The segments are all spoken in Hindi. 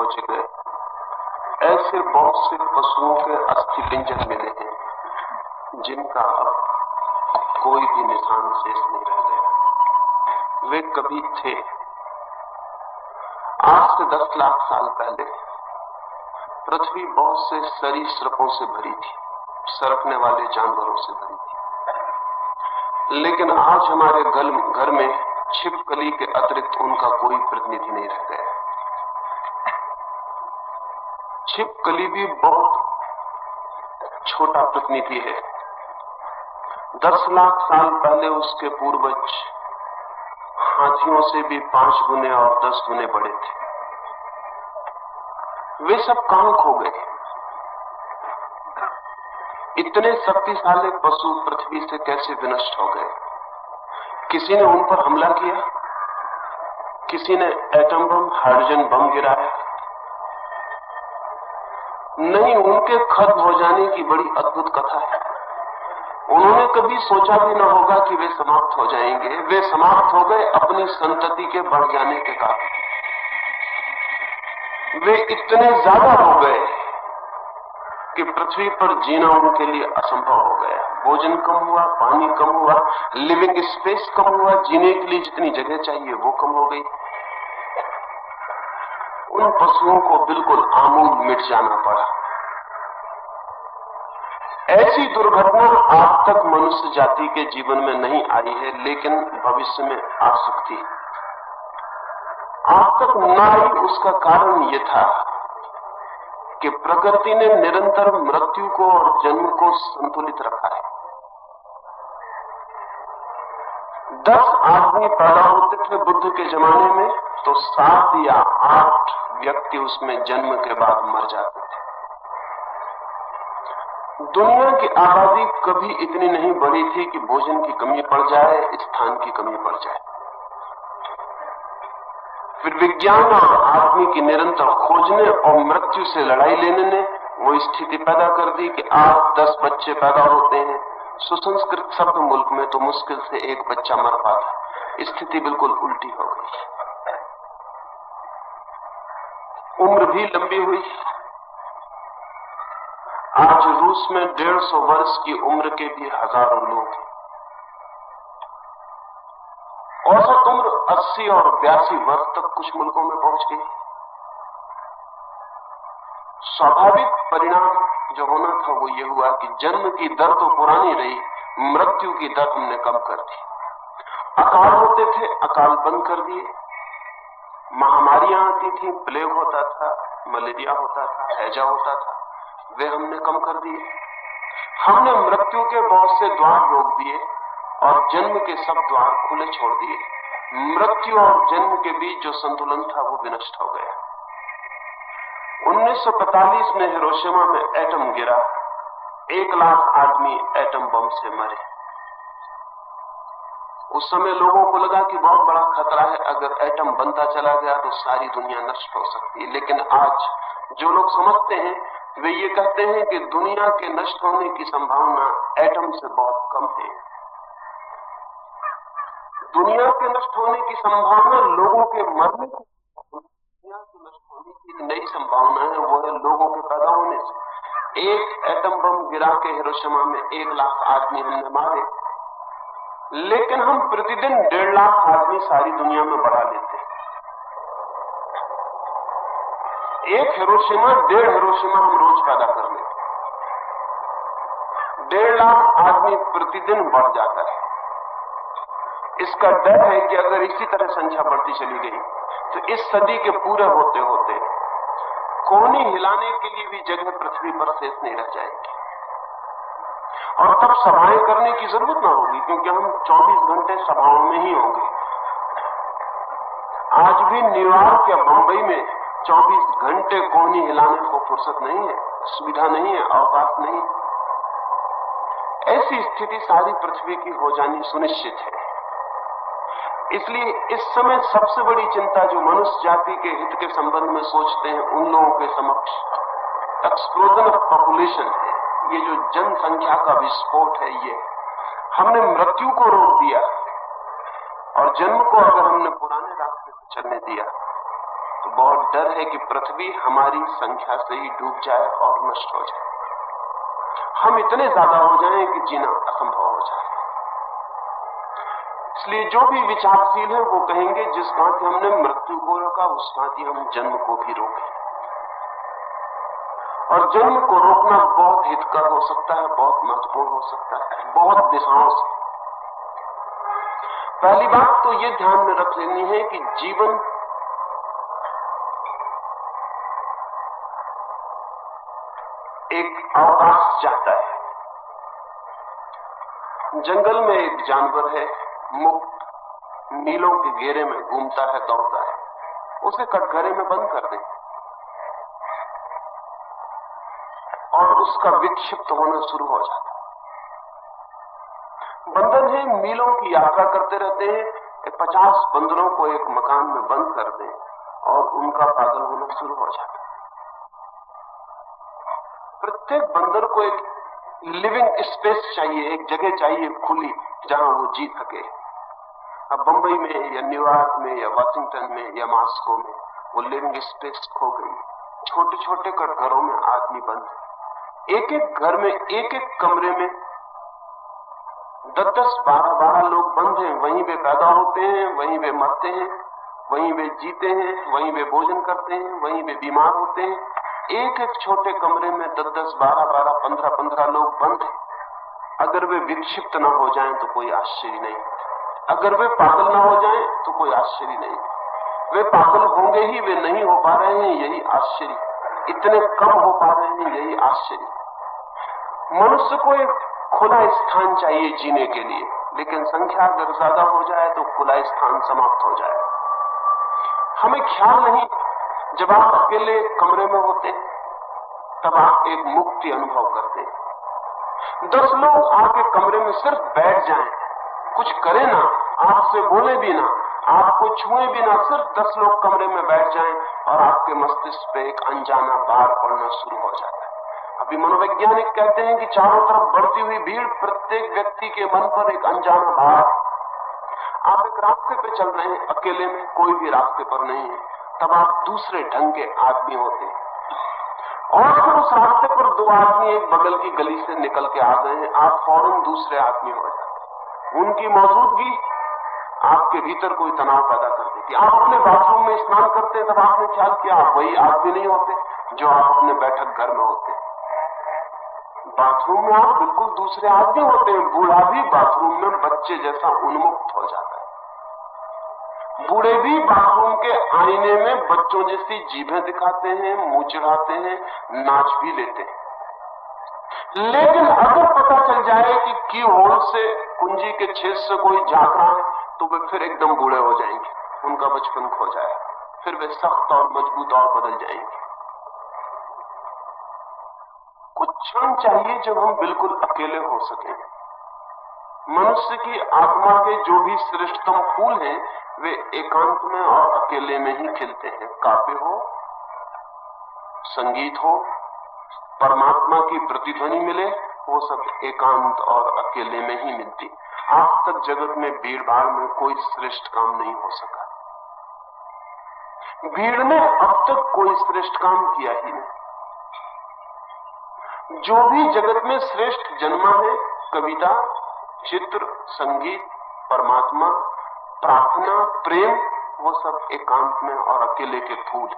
खोजे गए, ऐसे बहुत से पशुओं के अस्थि पिंजर मिले हैं जिनका अब कोई भी निशान शेष नहीं रह गया। वे कभी थे। आज से 10 लाख साल पहले पृथ्वी बहुत से सरीसृपों से भरी थी, सरकने वाले जानवरों से भरी थी। लेकिन आज हमारे घर में छिपकली के अतिरिक्त उनका कोई प्रतिनिधि नहीं रह गया। छिपकली भी बहुत छोटा प्रतिनिधि है। 10 लाख साल पहले उसके पूर्वज हाथियों से भी 5 गुने और 10 गुने बड़े थे। वे सब कहां खो गए? इतने शक्तिशाली पशु पृथ्वी से कैसे विनष्ट हो गए? किसी ने उन पर हमला किया? किसी ने एटम बम, हाइड्रोजन बम गिराया? नहीं, उनके खत्म हो जाने की बड़ी अद्भुत कथा है। उन्होंने कभी सोचा भी न होगा कि वे समाप्त हो जाएंगे। वे समाप्त हो गए अपनी संतति के बढ़ जाने के कारण। वे इतने ज्यादा हो गए कि पृथ्वी पर जीना उनके लिए असंभव हो गया। भोजन कम हुआ, पानी कम हुआ, लिविंग स्पेस कम हुआ, जीने के लिए जितनी जगह चाहिए वो कम हो गई। उन पशुओं को बिल्कुल आमूल मिट जाना पड़ा। ऐसी दुर्घटना आज तक मनुष्य जाति के जीवन में नहीं आई है, लेकिन भविष्य में आ सकती है। आज तक न आई, उसका कारण यह था कि प्रकृति ने निरंतर मृत्यु को और जन्म को संतुलित रखा है। 10 आदमी पैदा होते थे बुद्ध के जमाने में, तो 7 या 8 व्यक्ति उसमें जन्म के बाद मर जाते थे। दुनिया की आबादी कभी इतनी नहीं बढ़ी थी कि भोजन की कमी पड़ जाए, स्थान की कमी पड़ जाए। फिर विज्ञान और आदमी की निरंतर खोजने और मृत्यु से लड़ाई लेने ने वो स्थिति पैदा कर दी कि 8-10 बच्चे पैदा होते हैं। सुसंस्कृत शब्द मुल्क में तो मुश्किल से 1 बच्चा मर पाता। स्थिति बिल्कुल उल्टी हो गई। उम्र भी लंबी हुई। आज रूस में 150 वर्ष की उम्र के भी हजारों लोग हैं। औसत उम्र 80 और 82 वर्ष तक कुछ मुल्कों में पहुंच गई। स्वाभाविक परिणाम जो होना था वो ये हुआ कि जन्म की दर तो पुरानी रही, मृत्यु की दर हमने कम कर दी। अकाल होते थे, अकाल बंद कर दिए। महामारियां आती थी, प्लेग होता था, मलेरिया होता था, हैजा होता था, वे हमने कम कर दिए। हमने मृत्यु के बहुत से द्वार रोक दिए और जन्म के सब द्वार खुले छोड़ दिए। मृत्यु और जन्म के बीच जो संतुलन था वो विनष्ट हो गया। 1945 में हिरोशिमा में एटम गिरा। 1 लाख आदमी एटम बम से मरे। उस समय लोगों को लगा कि बहुत बड़ा खतरा है, अगर एटम बनता चला गया तो सारी दुनिया नष्ट हो सकती है। लेकिन आज जो लोग समझते हैं वे ये कहते हैं कि दुनिया के नष्ट होने की संभावना एटम से बहुत कम है। दुनिया के नष्ट होने की संभावना लोगों के मरने की, दुनिया के नष्ट होने की एक नई संभावना है, वो है लोगों के पैदा होने से। 1 एटम बम गिरा के हिरोशिमा में 1 लाख आदमी हमने मारे, लेकिन हम प्रतिदिन 1.5 लाख आदमी सारी दुनिया में बढ़ा लेते हैं। 1 हिरोशिमा, 1.5 हिरोशिमा हम रोज पैदा कर लेते। 1.5 लाख आदमी प्रतिदिन बढ़ जाता है। इसका डर है कि अगर इसी तरह संख्या बढ़ती चली गई तो इस सदी के पूरे होते होते कोहनी हिलाने के लिए भी जगह पृथ्वी पर शेष नहीं रह जाएगी। और तब सभाएं करने की जरूरत ना होगी, क्योंकि हम 24 घंटे सभाओं में ही होंगे। आज भी न्यूयॉर्क या बंबई में 24 घंटे कोहनी हिलाने को फुर्सत नहीं है, सुविधा नहीं है, अवकाश नहीं। ऐसी स्थिति सारी पृथ्वी की हो जानी सुनिश्चित है। इसलिए इस समय सबसे बड़ी चिंता जो मनुष्य जाति के हित के संबंध में सोचते हैं उन लोगों के समक्ष एक्सप्लोजन ऑफ पॉपुलेशन है। ये जो जनसंख्या का विस्फोट है, ये हमने मृत्यु को रोक दिया और जन्म को अगर हमने पुराने रास्ते से चलने दिया तो बहुत डर है कि पृथ्वी हमारी संख्या से ही डूब जाए और नष्ट हो जाए। हम इतने ज्यादा हो जाएं कि जीना असंभव हो जाए। इसलिए जो भी विचारशील है वो कहेंगे जिस भांति हमने मृत्यु को रोका उस भांति हम जन्म को भी रोकें। और जन्म को रोकना बहुत हितकर हो सकता है, बहुत महत्वपूर्ण हो सकता है, बहुत दिशाओं से। पहली बात तो ये ध्यान में रख लेनी है कि जीवन एक अवकाश चाहता है। जंगल में एक जानवर है, मुक्त मीलों के घेरे में घूमता है, दौड़ता है, उसे कटघरे में बंद कर दें और उसका विक्षिप्त होना शुरू हो जाता है। बंदर है, मीलों की यात्रा करते रहते हैं, 50 बंदरों को एक मकान में बंद कर दें और उनका पागल होना शुरू हो जाता है। प्रत्येक बंदर को एक लिविंग स्पेस चाहिए, एक जगह चाहिए खुली जहां वो जी सके। अब बंबई में या न्यूयॉर्क में या वाशिंगटन में या मॉस्को में वो लिविंग स्पेस खो गई। छोटे छोटे घरों में आदमी बंद है, एक एक घर में एक एक कमरे में 10-10, 12-12 लोग बंद हैं। वहीं वे पैदा होते हैं, वहीं वे मरते हैं, वहीं वे जीते हैं, वहीं वे भोजन करते हैं, वहीं वे बीमार होते हैं। एक एक छोटे कमरे में 10-10, 12-12, 15-15 लोग बंद हैं। अगर वे विक्षिप्त न हो जाएं तो कोई आश्चर्य नहीं, अगर वे पागल न हो जाएं तो कोई आश्चर्य नहीं। वे पागल होंगे ही, वे नहीं हो पा रहे हैं, यही आश्चर्य। इतने कम हो पा रहे हैं, यही आश्चर्य। मनुष्य को एक खुला स्थान चाहिए जीने के लिए, लेकिन संख्या अगर ज्यादा हो जाए तो खुला स्थान समाप्त हो जाए। हमें ख्याल नहीं, जब आप अकेले कमरे में होते हैं तब आप एक मुक्ति अनुभव करते हैं। 10 लोग आपके कमरे में सिर्फ बैठ जाएं, कुछ करें ना, आपसे बोले भी ना, आपको छुए भी ना, सिर्फ 10 लोग कमरे में बैठ जाएं और आपके मस्तिष्क पे एक अनजाना भार पड़ना शुरू हो जाता है। अभी मनोवैज्ञानिक कहते हैं कि चारों तरफ बढ़ती हुई भीड़, प्रत्येक व्यक्ति के मन पर एक अनजाना भार। आप एक रास्ते पे चल रहे हैं अकेले में, कोई भी रास्ते पर नहीं है, तब आप दूसरे ढंग के आदमी होते हैं। और फिर उस रास्ते पर 2 आदमी एक बगल की गली से निकल के आ गए हैं, आप फौरन दूसरे आदमी हो जाते हैं। उनकी मौजूदगी आपके भीतर कोई तनाव पैदा कर देती। आप अपने बाथरूम में स्नान करते हैं, तब आपने ख्याल किया आप वही आदमी नहीं होते जो आप अपने बैठक घर में होते हैं। बाथरूम में आप बिल्कुल दूसरे आदमी होते हैं। बूढ़ा भी बाथरूम में बच्चे जैसा उन्मुक्त हो जाता है। बूढ़े भी बाथरूम के आईने में बच्चों जैसी जीभें दिखाते हैं, मुंह चढ़ाते हैं, नाच भी लेते हैं। लेकिन अगर पता चल जाए कि की होल से, कुंजी के छेद से कोई झांक रहा है, तो वे फिर एकदम बूढ़े हो जाएंगे, उनका बचपन खो जाएगा, फिर वे सख्त और मजबूत और बदल जाएंगे। कुछ क्षण चाहिए जब हम बिल्कुल अकेले हो सके। मनुष्य की आत्मा के जो भी श्रेष्ठतम फूल हैं वे एकांत में और अकेले में ही खिलते हैं। काव्य हो, संगीत हो, परमात्मा की प्रतिध्वनि मिले, वो सब एकांत और अकेले में ही मिलती। आज तक जगत में भीड़ भाड़ में कोई श्रेष्ठ काम नहीं हो सका। भीड़ ने अब तक कोई श्रेष्ठ काम किया ही नहीं। जो भी जगत में श्रेष्ठ जन्मा है, कविता, चित्र, संगीत, परमात्मा, प्रार्थना, प्रेम, वो सब एकांत में और अकेले के फूल।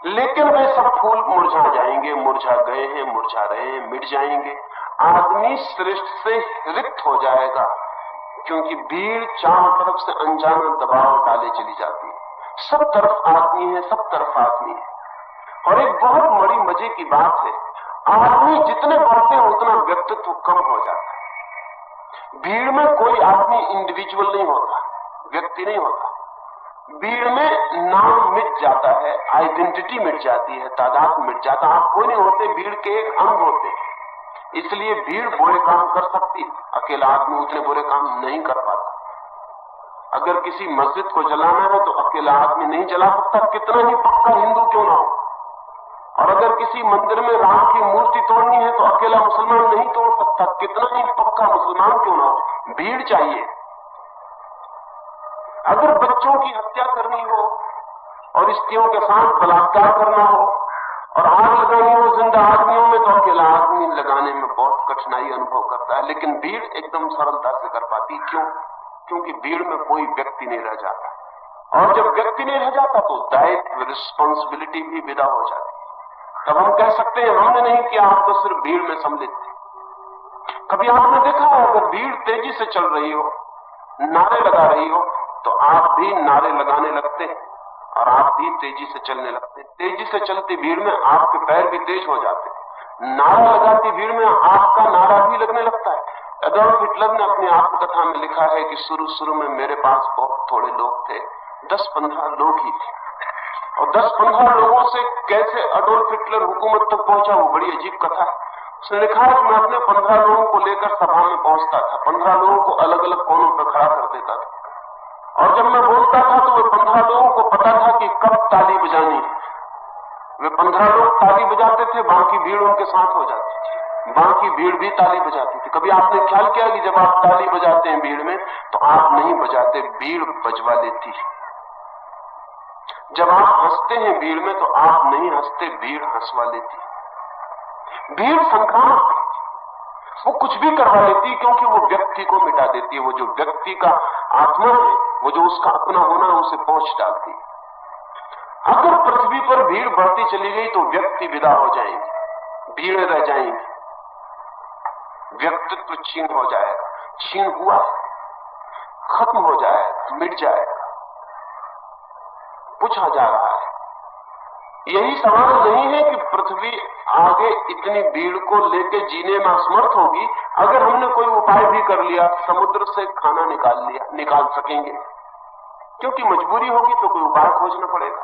लेकिन वे सब फूल मुरझा जाएंगे, मुरझा गए हैं, मुरझा रहे हैं, मिट जाएंगे। आदमी श्रेष्ठ से रिक्त हो जाएगा, क्योंकि भीड़ चारों तरफ से अनजाना दबाव डाले चली जाती है। सब तरफ आदमी है, सब तरफ आदमी है। और एक बहुत बड़ी मजे की बात है, आदमी जितने बढ़ते हैं उतना व्यक्तित्व कम हो जाता है। भीड़ में कोई आदमी इंडिविजुअल नहीं होता, व्यक्ति नहीं होता। भीड़ में नाम मिट जाता है, आइडेंटिटी मिट जाती है, तादाद मिट जाता है। आप कोई नहीं होते, भीड़ के एक अंग होते। इसलिए भीड़ बुरे काम कर सकती, अकेला आदमी उतने बुरे काम नहीं कर पाता। अगर किसी मस्जिद को जलाना है तो अकेला आदमी नहीं जला सकता, कितना ही पक्का हिंदू क्यों ना हो। और अगर किसी मंदिर में राम की मूर्ति तोड़नी है तो अकेला मुसलमान नहीं तोड़ सकता, कितना ही पक्का मुसलमान क्यों ना हो। भीड़ चाहिए। अगर बच्चों की हत्या करनी हो और स्त्रियों के साथ बलात्कार करना हो और आग लगानी हो जिंदा आदमियों में, तो अकेला आदमी लगाने में बहुत कठिनाई अनुभव करता है। लेकिन भीड़ एकदम सरलता से कर पाती। क्यों? क्योंकि भीड़ में कोई व्यक्ति नहीं रह जाता, और जब व्यक्ति नहीं रह जाता तो दायित्व, रिस्पॉन्सिबिलिटी भी विदा हो जाती। तब हम कह सकते हैं हमने नहीं किया, आप तो सिर्फ भीड़ में सम्मिलित थे। कभी आपने देखा हो अगर भीड़ तेजी से चल रही हो, नारे लगा रही हो, तो आप भी नारे लगाने लगते हैं और आप भी तेजी से चलने लगते हैं। तेजी से चलती भीड़ में आपके पैर भी तेज हो जाते हैं। नारा लगाती भीड़ में आपका नारा भी लगने लगता है। एडोल्फ हिटलर ने अपनी आत्मकथा में लिखा है कि शुरू में मेरे पास बहुत थोड़े लोग थे, 10-15 लोग ही थे, और 10-15 लोगों से कैसे एडोल्फ हिटलर हुकूमत तक पहुंचा, वो बड़ी अजीब कथा है। उसने लिखा है कि मैं अपने 15 लोगों को लेकर सभा में पहुंचता था, 15 लोगों को अलग अलग कोनों पर खड़ा कर देता था, और जब मैं बोलता था तो वे 15 लोगों को पता था कि कब ताली बजानी है। वे 15 लोग ताली बजाते थे, बाकी भीड़ उनके साथ हो जाती थी, बाकी भीड़ भी ताली बजाती थी। कभी आपने ख्याल किया कि जब आप ताली बजाते हैं भीड़ में, तो आप नहीं बजाते, भीड़ बजवा लेती है। जब आप हंसते हैं भीड़ में, तो आप नहीं हंसते, भीड़ हंसवा लेती है। भीड़ संक्रामक, वो कुछ भी करवा लेती है, क्योंकि वो व्यक्ति को मिटा देती है। वो जो व्यक्ति का आत्मा है, वो जो उसका अपना होना है, उसे पोंछ डालती है। अगर पृथ्वी पर भीड़ बढ़ती चली गई तो व्यक्ति विदा हो जाएंगे, भीड़ रह जाएंगी, व्यक्तित्व क्षीण हो जाएगा। क्षीण हुआ, खत्म हो जाएगा, मिट जाएगा। पूछा जा रहा है, यही सवाल नहीं है कि पृथ्वी आगे इतनी भीड़ को लेकर जीने में असमर्थ होगी। अगर हमने कोई उपाय भी कर लिया, समुद्र से खाना निकाल सकेंगे, क्योंकि मजबूरी होगी तो कोई उपाय खोजना पड़ेगा।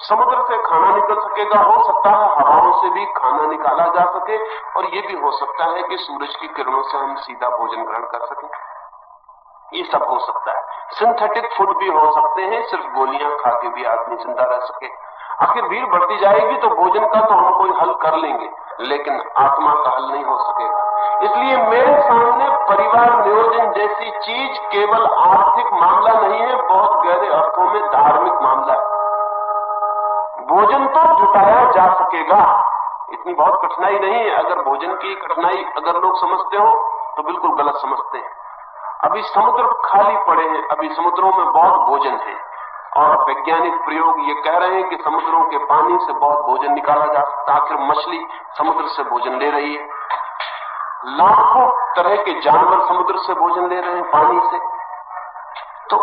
समुद्र से खाना निकल सकेगा, हो सकता है हवाओं से भी खाना निकाला जा सके, और ये भी हो सकता है कि सूरज की किरणों से हम सीधा भोजन ग्रहण कर सकें। ये सब हो सकता है। सिंथेटिक फूड भी हो सकते हैं, सिर्फ गोलियां खा के भी आदमी जिंदा रह सके। आखिर भीड़ बढ़ती जाएगी तो भोजन का तो हम कोई हल कर लेंगे, लेकिन आत्मा का हल नहीं हो सकेगा। इसलिए मेरे सामने परिवार नियोजन जैसी चीज केवल आर्थिक मामला नहीं है, बहुत गहरे अर्थों में धार्मिक मामला है। भोजन तो जुटाया जा सकेगा, इतनी बहुत कठिनाई नहीं है। अगर भोजन की कठिनाई अगर लोग समझते हो तो बिल्कुल गलत समझते हैं। अभी समुद्र खाली पड़े हैं, अभी समुद्रों में बहुत भोजन है, और वैज्ञानिक प्रयोग ये कह रहे हैं कि समुद्रों के पानी से बहुत भोजन निकाला जा सकता है। आखिर मछली समुद्र से भोजन ले रही है, लाखों तरह के जानवर समुद्र से भोजन ले रहे हैं, पानी से। तो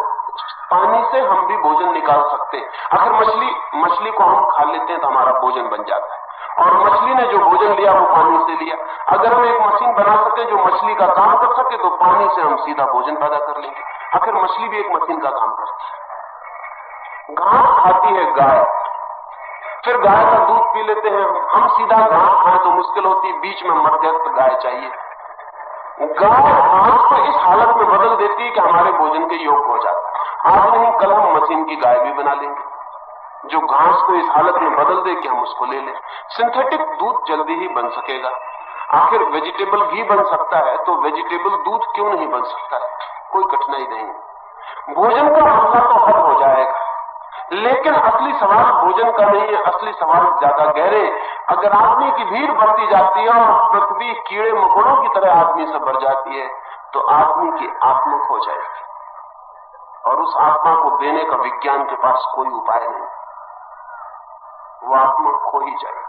पानी से हम भी भोजन निकाल सकते हैं। आखिर मछली को हम खा लेते हैं तो हमारा भोजन बन जाता है, और मछली ने जो भोजन लिया वो पानी से लिया। अगर हम एक मशीन बना सके जो मछली का काम कर सके, तो पानी से हम सीधा भोजन पैदा कर लेंगे। आखिर मछली भी एक मशीन का काम करती है। घास खाती है गाय, फिर गाय का दूध पी लेते हैं हम सीधा घास खाएं तो मुश्किल होती, बीच में मध्यस्थ गाय चाहिए। गाय घास को इस हालत में बदल देती है कि हमारे भोजन के योग्य हो जाता है। आज नहीं कल हम मशीन की गाय भी बना लेंगे जो घास को इस हालत में बदल दे कि हम उसको ले लें। सिंथेटिक दूध जल्दी ही बन सकेगा। आखिर वेजिटेबल घी बन सकता है, तो वेजिटेबल दूध क्यों नहीं बन सकता है? कोई कठिनाई नहीं। भोजन का मसला तो हल हो जाएगा, लेकिन असली सवाल भोजन का नहीं है, असली सवाल ज्यादा गहरे। अगर आदमी की भीड़ बढ़ती जाती है और पृथ्वी कीड़े मकोड़ों की तरह आदमी से भर जाती है, तो आदमी की आत्मा खो जाएगी, और उस आत्मा को देने का विज्ञान के पास कोई उपाय नहीं। वो आत्मा खो ही जाएगी।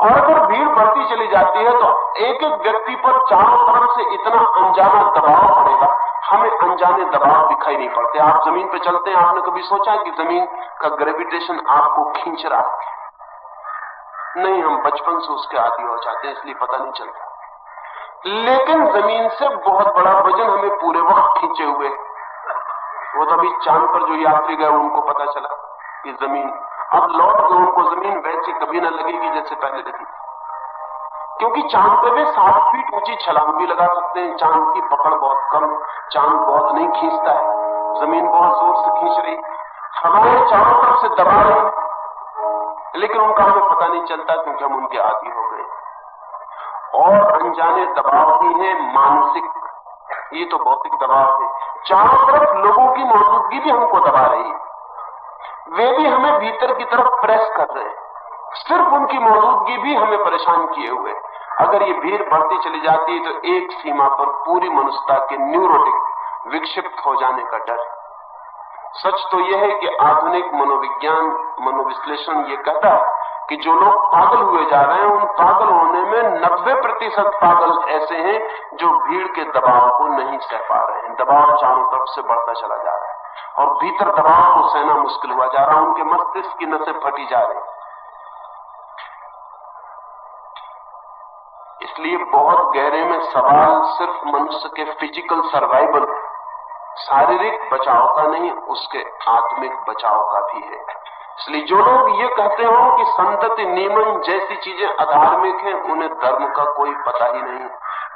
और अगर भीड़ बढ़ती चली जाती है तो एक एक व्यक्ति पर चारों तरफ से इतना अनजाना दबाव पड़ेगा, हमें अनजाने दबाव दिखाई नहीं पड़ते। आप जमीन पे चलते हैं, आपने कभी सोचा कि जमीन का ग्रेविटेशन आपको खींच रहा है? नहीं, हम बचपन से उसके आदी हो जाते हैं, इसलिए पता नहीं चलता। लेकिन जमीन से बहुत बड़ा वजन हमें पूरे वक्त खींचे हुए। वो तभी चांद पर जो यात्री गए उनको पता चला कि जमीन अब लौट गए, उनको जमीन वैसे कभी न लगेगी जैसे पहले लगी, क्योंकि चांद पे वे 7 फीट ऊंची छलांग भी लगा सकते हैं। चांद की पकड़ बहुत कम है, चांद बहुत नहीं खींचता है, जमीन बहुत जोर से खींच रही, हवाएं चारों तरफ से दबा रही, लेकिन उनका हमें पता नहीं चलता क्योंकि हम उनके आदी हो गए। और अनजाने दबाव ही है मानसिक ये तो भौतिक दबाव है। चारों तरफ लोगों की मौजूदगी भी हमको दबा रही है, वे भी हमें भीतर की तरफ प्रेस कर रहे हैं, सिर्फ उनकी मौजूदगी भी हमें परेशान किए हुए। अगर ये भीड़ बढ़ती चली जाती है तो एक सीमा पर पूरी मनुष्यता के न्यूरोटिक विक्षिप्त हो जाने का डर है। सच तो यह है कि आधुनिक मनोविज्ञान, मनोविश्लेषण ये कहता है कि जो लोग पागल हुए जा रहे हैं, उन पागल होने में 90% पागल ऐसे हैं जो भीड़ के दबाव को नहीं सह पा रहे हैं। दबाव चारों तरफ से बढ़ता चला जा रहा है और भीतर दबाव को सहना मुश्किल हुआ जा रहा है। उनके मस्तिष्क की नसें फटी जा रही। इसलिए बहुत गहरे में सवाल सिर्फ मनुष्य के फिजिकल सर्वाइवल, शारीरिक बचाव का नहीं, उसके आत्मिक बचाव का भी है। इसलिए जो लोग ये कहते हो कि संतति नियमन जैसी चीजें अधार्मिक हैं, उन्हें धर्म का कोई पता ही नहीं,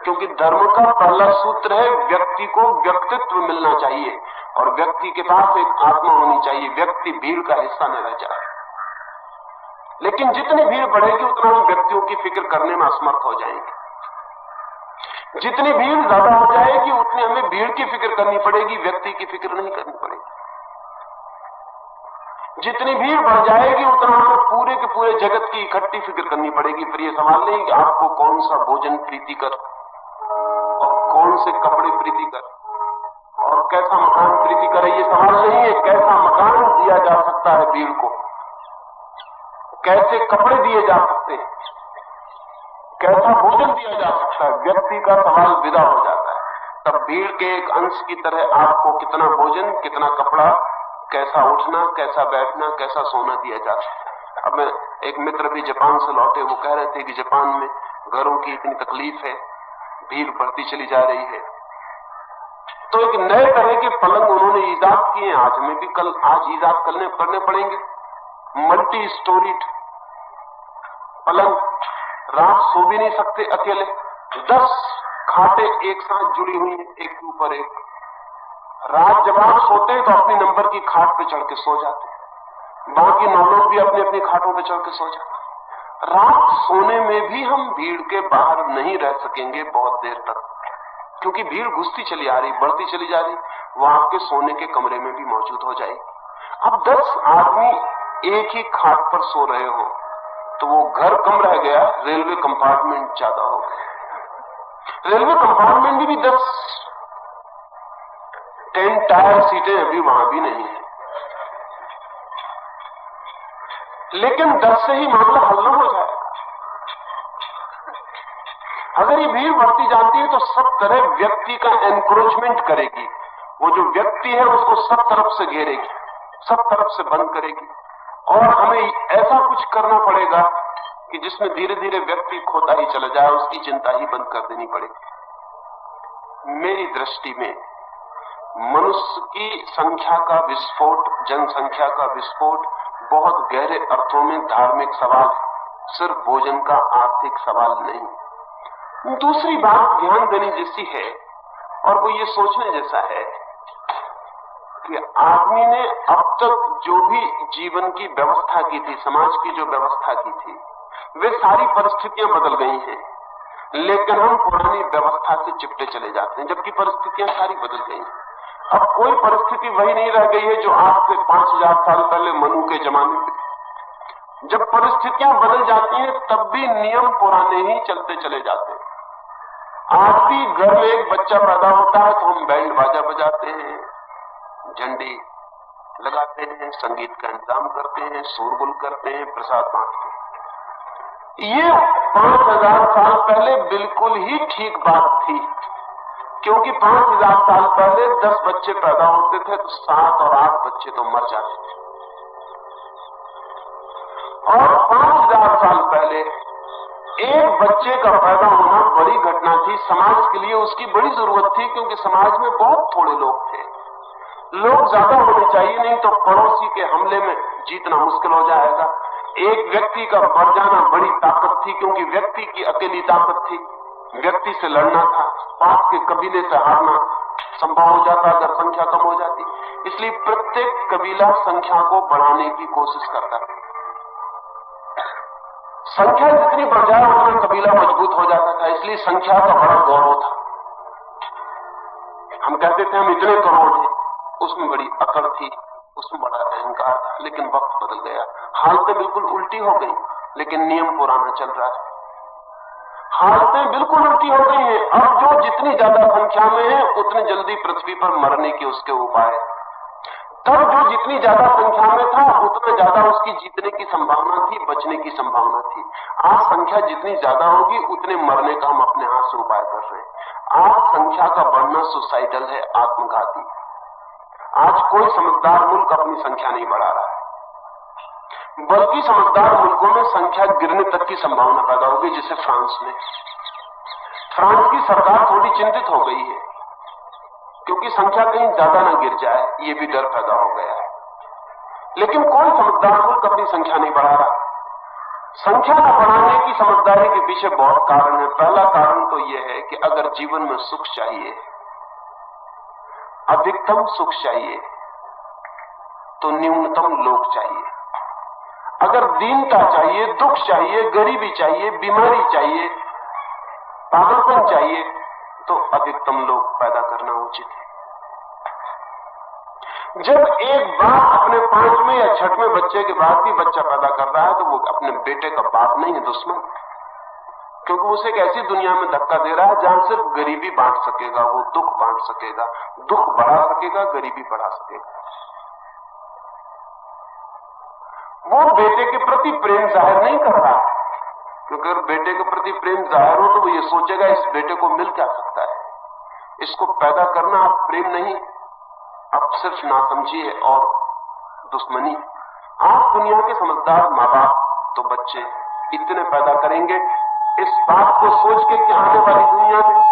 क्योंकि धर्म का पहला सूत्र है व्यक्ति को व्यक्तित्व मिलना चाहिए और व्यक्ति के पास एक आत्मा होनी चाहिए, व्यक्ति भीड़ का हिस्सा न रह जाए। लेकिन जितनी भीड़ बढ़ेगी उतना हम व्यक्तियों की फिक्र करने में असमर्थ हो जाएंगे। जितनी भीड़ ज्यादा हो जाएगी उतनी हमें भीड़ की फिक्र करनी पड़ेगी, व्यक्ति की फिक्र नहीं करनी पड़ेगी। जितनी भीड़ बढ़ जाएगी उतना हमें पूरे के पूरे जगत की इकट्ठी फिक्र करनी पड़ेगी। फिर ये सवाल नहीं कि आपको कौन सा भोजन प्रीतिकर और कौन से कपड़े प्रीतिकर और कैसा मकान प्रीतिकर है, ये सवाल नहीं है। कैसा मकान दिया जा सकता है भीड़ को, कैसे कपड़े दिए जा सकते हैं, कैसा भोजन दिया जा सकता है, व्यक्ति का सवाल विदा हो जाता है। तब भीड़ के एक अंश की तरह आपको कितना भोजन, कितना कपड़ा, कैसा उठना, कैसा बैठना, कैसा सोना दिया जा सकता है। अब मैं एक मित्र भी जापान से लौटे, वो कह रहे थे कि जापान में घरों की इतनी तकलीफ है, भीड़ बढ़ती चली जा रही है, तो एक नए तरह के पलंग उन्होंने ईजाद किए। आज में भी आज ईजाद करने पड़ेंगे। मल्टी स्टोरीड पलंग, रात सो भी नहीं सकते अकेले, 10 खाटे एक साथ जुड़ी हुई हैं, एक के ऊपर एक। रात जब आप सोते हैं तो अपनी नंबर की खाट पे चढ़ के सो जाते हैं, बाकी 9 लोग भी अपनी अपनी खाटों पे चढ़ के सो जाते हैं। रात सोने में भी हम भीड़ के बाहर नहीं रह सकेंगे बहुत देर तक, क्योंकि भीड़ घुसती चली आ रही, बढ़ती चली जा रही, वो आपके सोने के कमरे में भी मौजूद हो जाएगी। अब 10 आदमी एक ही खाट पर सो रहे हो तो वो घर कम रह गया, रेलवे कंपार्टमेंट ज्यादा हो गया। रेलवे कंपार्टमेंट में भी 10 टायर सीटें अभी वहां भी नहीं है, लेकिन 10 से ही मामला हल न हो जाएगा। अगर ये भीड़ बढ़ती जाती है तो सब तरह व्यक्ति का एनक्रोचमेंट करेगी। वो जो व्यक्ति है उसको सब तरफ से घेरेगी, सब तरफ से बंद करेगी, और हमें ऐसा कुछ करना पड़ेगा कि जिसमें धीरे धीरे व्यक्ति खोता ही चला जाए, उसकी चिंता ही बंद कर देनी पड़ेगी। मेरी दृष्टि में मनुष्य की संख्या का विस्फोट, जनसंख्या का विस्फोट बहुत गहरे अर्थों में धार्मिक सवाल है, सिर्फ भोजन का आर्थिक सवाल नहीं। दूसरी बात ध्यान देने जैसी है, और वो ये सोचने जैसा है कि आदमी ने अब तक जो भी जीवन की व्यवस्था की थी, समाज की जो व्यवस्था की थी, वे सारी परिस्थितियां बदल गई हैं, लेकिन हम पुरानी व्यवस्था से चिपटे चले जाते हैं, जबकि परिस्थितियां सारी बदल गई हैं। अब कोई परिस्थिति वही नहीं रह गई है जो आज से 5000 साल पहले मनु के जमाने में। जब परिस्थितियां बदल जाती हैं तब भी नियम पुराने ही चलते चले जाते हैं। आज भी घर में एक बच्चा पैदा होता है तो हम बैंड बाजा बजाते हैं, झंडी लगाते हैं, संगीत का इंतजाम करते हैं, शोरगुल करते हैं, प्रसाद बांटते हैं। ये 5000 साल पहले बिल्कुल ही ठीक बात थी, क्योंकि 5000 साल पहले 10 बच्चे पैदा होते थे तो 7 और 8 बच्चे तो मर जाते थे, और 5000 साल पहले एक बच्चे का पैदा होना बड़ी घटना थी। समाज के लिए उसकी बड़ी जरूरत थी, क्योंकि समाज में बहुत थोड़े लोग थे, लोग ज्यादा होने चाहिए, नहीं तो पड़ोसी के हमले में जीतना मुश्किल हो जाएगा। एक व्यक्ति का बढ़ जाना बड़ी ताकत थी, क्योंकि व्यक्ति की अकेली ताकत थी, व्यक्ति से लड़ना था, पास के कबीले से हारना संभव हो जाता अगर संख्या कम हो जाती। इसलिए प्रत्येक कबीला संख्या को बढ़ाने की कोशिश करता था। संख्या जितनी बढ़ जाए उतना कबीला मजबूत हो जाता था, इसलिए संख्या का बड़ा गौरव था। हम कहते थे हम इतने करोड़ हैं, उसमें बड़ी अकड़ थी, उसमें बड़ा अहंकार था। लेकिन वक्त बदल गया, हालतें बिल्कुल उल्टी हो गई, लेकिन नियम पुराना चल रहा है। हालतें बिल्कुल उल्टी हो गई हैं। अब जो जितनी ज्यादा संख्या में है उतनी जल्दी पृथ्वी पर मरने के उसके उपाय। तब जो जितनी ज्यादा संख्या में था उतना ज्यादा उसकी जीतने की संभावना थी, बचने की संभावना थी। आज संख्या जितनी ज्यादा होगी उतने मरने का हम अपने हाथ से उपाय कर रहे हैं। आज संख्या का बढ़ना सुसाइडल है, आत्मघाती। आज कोई समझदार मुल्क अपनी संख्या नहीं बढ़ा रहा है, बल्कि समझदार मुल्कों में संख्या गिरने तक की संभावना पैदा होगी। जैसे फ्रांस में, फ्रांस की सरकार थोड़ी चिंतित हो गई है क्योंकि संख्या कहीं ज्यादा ना गिर जाए, ये भी डर पैदा हो गया है। लेकिन कोई समझदार मुल्क अपनी संख्या नहीं बढ़ा रहा। संख्या न बढ़ाने की समझदारी के पीछे बहुत कारण है। पहला कारण तो यह है कि अगर जीवन में सुख चाहिए, अधिकतम सुख चाहिए, तो न्यूनतम लोग चाहिए। अगर दीनता चाहिए, दुख चाहिए, गरीबी चाहिए, बीमारी चाहिए, पागलपन चाहिए, तो अधिकतम लोग पैदा करना उचित है। जब एक बाप अपने 5वें या 6वें बच्चे के बाद भी बच्चा पैदा कर रहा है तो वो अपने बेटे का बाप नहीं है, दुश्मन। क्योंकि उसे एक ऐसी दुनिया में धक्का दे रहा है जहां सिर्फ गरीबी बांट सकेगा, वो दुख बांट सकेगा, दुख बढ़ा सकेगा, गरीबी बढ़ा सकेगा। वो बेटे के प्रति प्रेम जाहिर नहीं कर रहा, क्योंकि अगर बेटे के प्रति प्रेम जाहिर हो तो वो ये सोचेगा इस बेटे को मिल क्या सकता है। इसको पैदा करना अब प्रेम नहीं, अब सिर्फ नासमझी है और दुश्मनी। आज दुनिया के समझदार माँ बाप तो बच्चे इतने पैदा करेंगे इस बात को सोच के कि आने वाली दुनिया में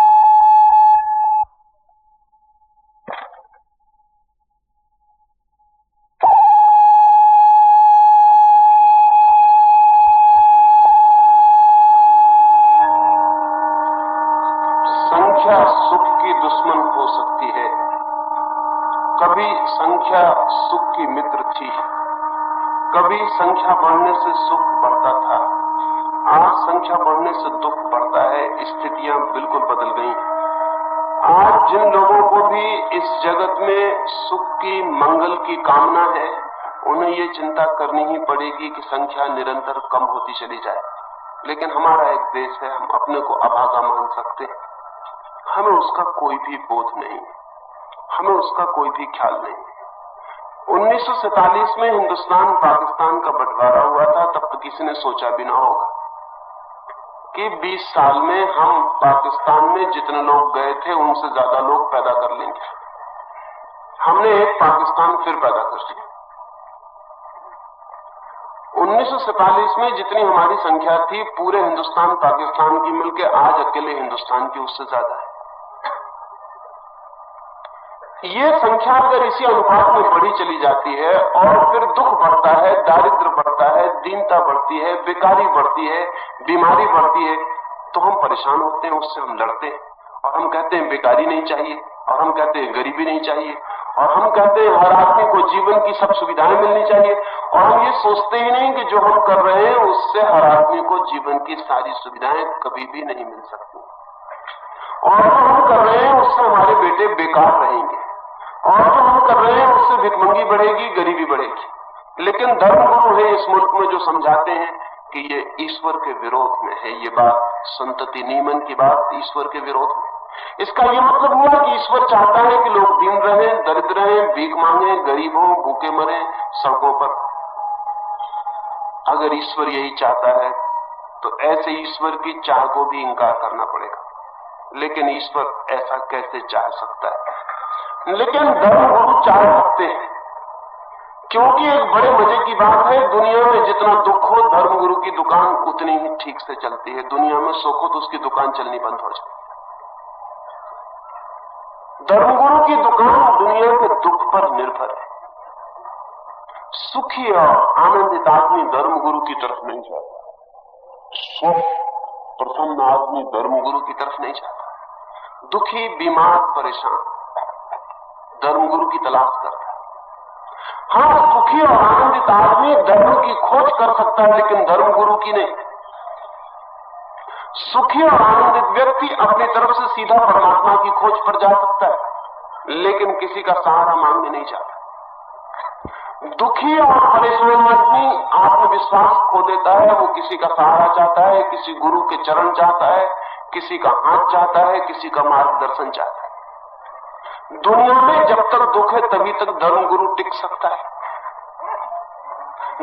संख्या सुख की दुश्मन हो सकती है। कभी संख्या सुख की मित्र थी, कभी संख्या बढ़ने से सुख बढ़ता था, आज संख्या बढ़ने से दुख बढ़ता है। स्थितियां बिल्कुल बदल गई। आज जिन लोगों को भी इस जगत में सुख की, मंगल की कामना है, उन्हें ये चिंता करनी ही पड़ेगी कि संख्या निरंतर कम होती चली जाए। लेकिन हमारा एक देश है, हम अपने को अभागा मान सकते हैं, हमें उसका कोई भी बोध नहीं, हमें उसका कोई भी ख्याल नहीं। 1947 में हिंदुस्तान पाकिस्तान का बंटवारा हुआ था, तब तो किसी ने सोचा भी ना होगा कि 20 साल में हम पाकिस्तान में जितने लोग गए थे उनसे ज्यादा लोग पैदा कर लेंगे। हमने एक पाकिस्तान फिर पैदा कर लिया। 1947 में जितनी हमारी संख्या थी पूरे हिंदुस्तान पाकिस्तान की मिलकर आज अकेले हिंदुस्तान की उससे ज्यादा है। ये संख्या अगर इसी अनुपात में बढ़ी चली जाती है और फिर दुख बढ़ता है, दारिद्र्य बढ़ता है, दीनता बढ़ती है, बेकारी बढ़ती है, बीमारी बढ़ती है, तो हम परेशान होते हैं, उससे हम लड़ते हैं और हम कहते हैं बेकारी नहीं चाहिए, और हम कहते हैं गरीबी नहीं चाहिए, और हम कहते हैं हर आदमी को जीवन की सब सुविधाएं मिलनी चाहिए, और हम ये सोचते ही नहीं कि जो हम कर रहे हैं उससे हर आदमी को जीवन की सारी सुविधाएं कभी भी नहीं मिल सकती, और जो हम कर रहे हैं उससे हमारे बेटे बेकार रहेंगे, और जो हम कर रहे हैं उससे भिखमंगी बढ़ेगी, गरीबी बढ़ेगी। लेकिन धर्मगुरु है इस मुल्क में जो समझाते हैं कि ये ईश्वर के विरोध में है, ये बात संतति नियमन की बात ईश्वर के विरोध में। इसका ये मतलब हुआ कि ईश्वर चाहता है कि लोग दीन रहें, दरिद्र रहें, भीख मांगे, गरीब हों, भूखे मरे सड़कों पर। अगर ईश्वर यही चाहता है तो ऐसे ईश्वर की चाह को भी इंकार करना पड़ेगा। लेकिन ईश्वर ऐसा कैसे चाह सकता है? लेकिन धर्मगुरु चाह सकते हैं, क्योंकि एक बड़े मजे की बात है, दुनिया में जितना दुख हो धर्मगुरु की दुकान उतनी ही ठीक से चलती है। दुनिया में सुख हो तो उसकी दुकान चलनी बंद हो जाती। धर्मगुरु की दुकान दुनिया के दुख पर निर्भर है। सुखी और आनंदित आदमी धर्मगुरु की तरफ नहीं जाता, स्वस्थ प्रसन्न आदमी धर्मगुरु की तरफ नहीं जाता। दुखी, बीमार, परेशान धर्मगुरु की तलाश करता है। हाँ, सुखी और आनंदित आदमी धर्म की खोज कर सकता है, लेकिन धर्मगुरु की नहीं। सुखी और आनंदित व्यक्ति अपनी तरफ से सीधा परमात्मा की खोज पर जा सकता है, लेकिन किसी का सहारा मांगने नहीं जाता। दुखी और परेशान आदमी आत्मविश्वास खो देता है, वो किसी का सहारा चाहता है, किसी गुरु के चरण चाहता है, किसी का हाथ चाहता है, किसी का मार्गदर्शन चाहता है। दुनिया में जब तक दुख है तभी तक धर्म गुरु टिक सकता है।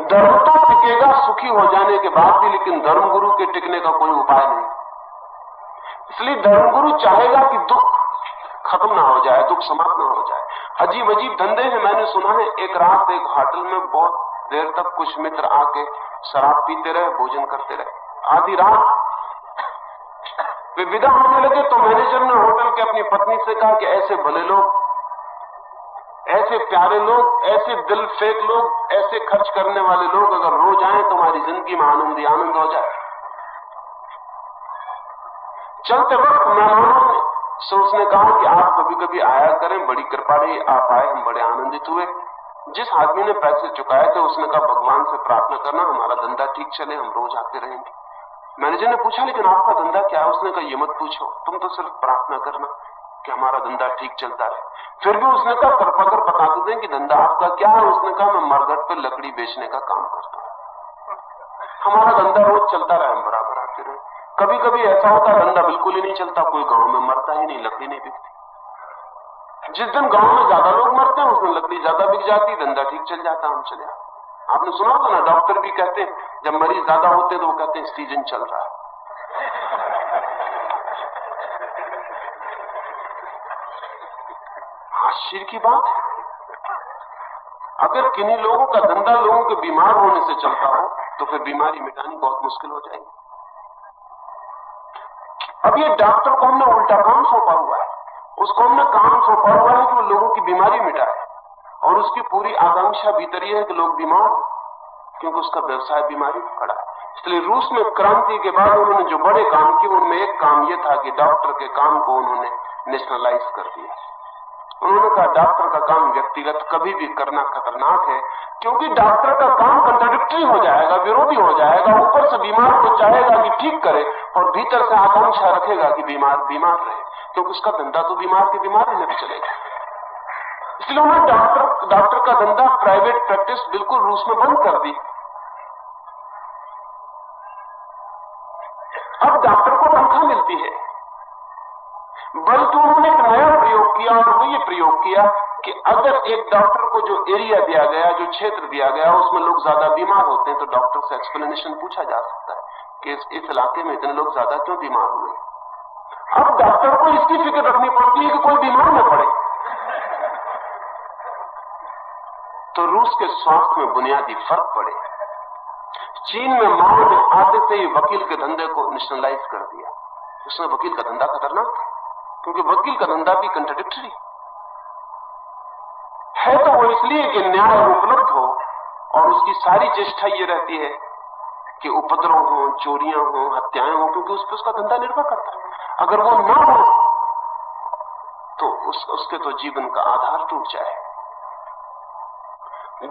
धर्म तो टिकेगा सुखी हो जाने के बाद भी, लेकिन धर्म गुरु के टिकने का कोई उपाय नहीं। इसलिए धर्म गुरु चाहेगा कि दुख खत्म ना हो जाए, दुख समाप्त ना हो जाए। अजीब अजीब धंधे हैं। मैंने सुना है एक रात एक होटल में बहुत देर तक कुछ मित्र आके शराब पीते रहे, भोजन करते रहे। आधी रात वे विदा होने लगे तो मैनेजर ने होटल के अपनी पत्नी से कहा कि ऐसे भले लोग, ऐसे प्यारे लोग, ऐसे दिल फेंक लोग, ऐसे खर्च करने वाले लोग अगर रोज आए तो हमारी जिंदगी में आनंद ही आनंद हो जाए। चलते वक्त मेहमानों से उसने कहा कि आप कभी कभी आया करें, बड़ी कृपा रही, आप आए, हम बड़े आनंदित हुए। जिस आदमी ने पैसे चुकाए थे उसने कहा भगवान से प्रार्थना करना हमारा धंधा ठीक चले, हम रोज आते रहेंगे। मैनेजर ने पूछा लेकिन आपका धंधा क्या है? उसने कहा ये मत पूछो, तुम तो सिर्फ प्रार्थना करना कि हमारा धंधा ठीक चलता रहे। फिर भी उसने कहा कृपा कर बता तो दें कि धंधा आपका क्या है? उसने कहा मैं मरघट पर लकड़ी बेचने का काम करता हूं, हमारा धंधा रोज चलता रहे, हम बराबर आते रहे। कभी कभी ऐसा होता है धंधा बिल्कुल ही नहीं चलता, कोई गांव में मरता ही नहीं, लकड़ी नहीं बिकती। जिस दिन गांव में ज्यादा लोग मरते हैं उस दिन लकड़ी ज्यादा बिक जाती, धंधा ठीक चल जाता, हम चले आते। आपने सुना होगा ना, डॉक्टर भी कहते हैं जब मरीज ज्यादा होते हैं तो वो कहते हैं सीजन चल रहा है। आश्चर्य की बात है, अगर किन्हीं लोगों का धंधा लोगों के बीमार होने से चलता हो तो फिर बीमारी मिटानी बहुत मुश्किल हो जाएगी। अब ये डॉक्टर को हमने उल्टा काम सौंपा हुआ है, उसको हमने काम सौंपा हुआ है कि वो लोगों की बीमारी मिटाए, और उसकी पूरी आकांक्षा भीतर ये है कि लोग बीमार, क्योंकि उसका व्यवसाय बीमारी पर खड़ा है। इसलिए रूस में क्रांति के बाद उन्होंने जो बड़े काम किए उनमें एक काम यह था कि डॉक्टर के काम को उन्होंने नेशनलाइज कर दिया। उन्होंने कहा डॉक्टर का काम व्यक्तिगत कभी भी करना खतरनाक है, क्योंकि डॉक्टर का काम कंट्राडिक्टरी हो जाएगा, विरोधी हो जाएगा। ऊपर से बीमार को चाहेगा कि ठीक करे और भीतर से आकांक्षा रखेगा कि बीमार बीमार रहे, क्योंकि उसका धंधा तो बीमार की बीमार रहने पर चलेगा। इसलिए उन्होंने डॉक्टर का धंधा, प्राइवेट प्रैक्टिस बिल्कुल रूस में बंद कर दी। अब डॉक्टर को तनख्वाह मिलती है, बल्कि उन्होंने एक नया प्रयोग किया, और वो ये प्रयोग किया कि अगर एक डॉक्टर को जो एरिया दिया गया, जो क्षेत्र दिया गया, उसमें लोग ज्यादा बीमार होते हैं तो डॉक्टर से एक्सप्लेनेशन पूछा जा सकता है कि इस इलाके में इतने लोग ज्यादा क्यों बीमार हुए। अब डॉक्टर को इसकी फिक्र रखनी पड़ती है कि कोई बीमार न पड़े। तो रूस के स्वास्थ्य में बुनियादी फर्क पड़े। चीन में माओ ने आते से ही वकील के धंधे को नेशनलाइज कर दिया। उसने वकील का धंधा खतरनाक, क्योंकि वकील का धंधा भी कंट्राडिक्टरी है, तो वो इसलिए कि न्याय उपलब्ध हो, और उसकी सारी चेष्टा ये रहती है कि उपद्रव हो, चोरियां हो, हत्याएं हो, क्योंकि उस पर उसका धंधा निर्भर करता है। अगर वो ना हो तो उसके तो जीवन का आधार टूट जाए।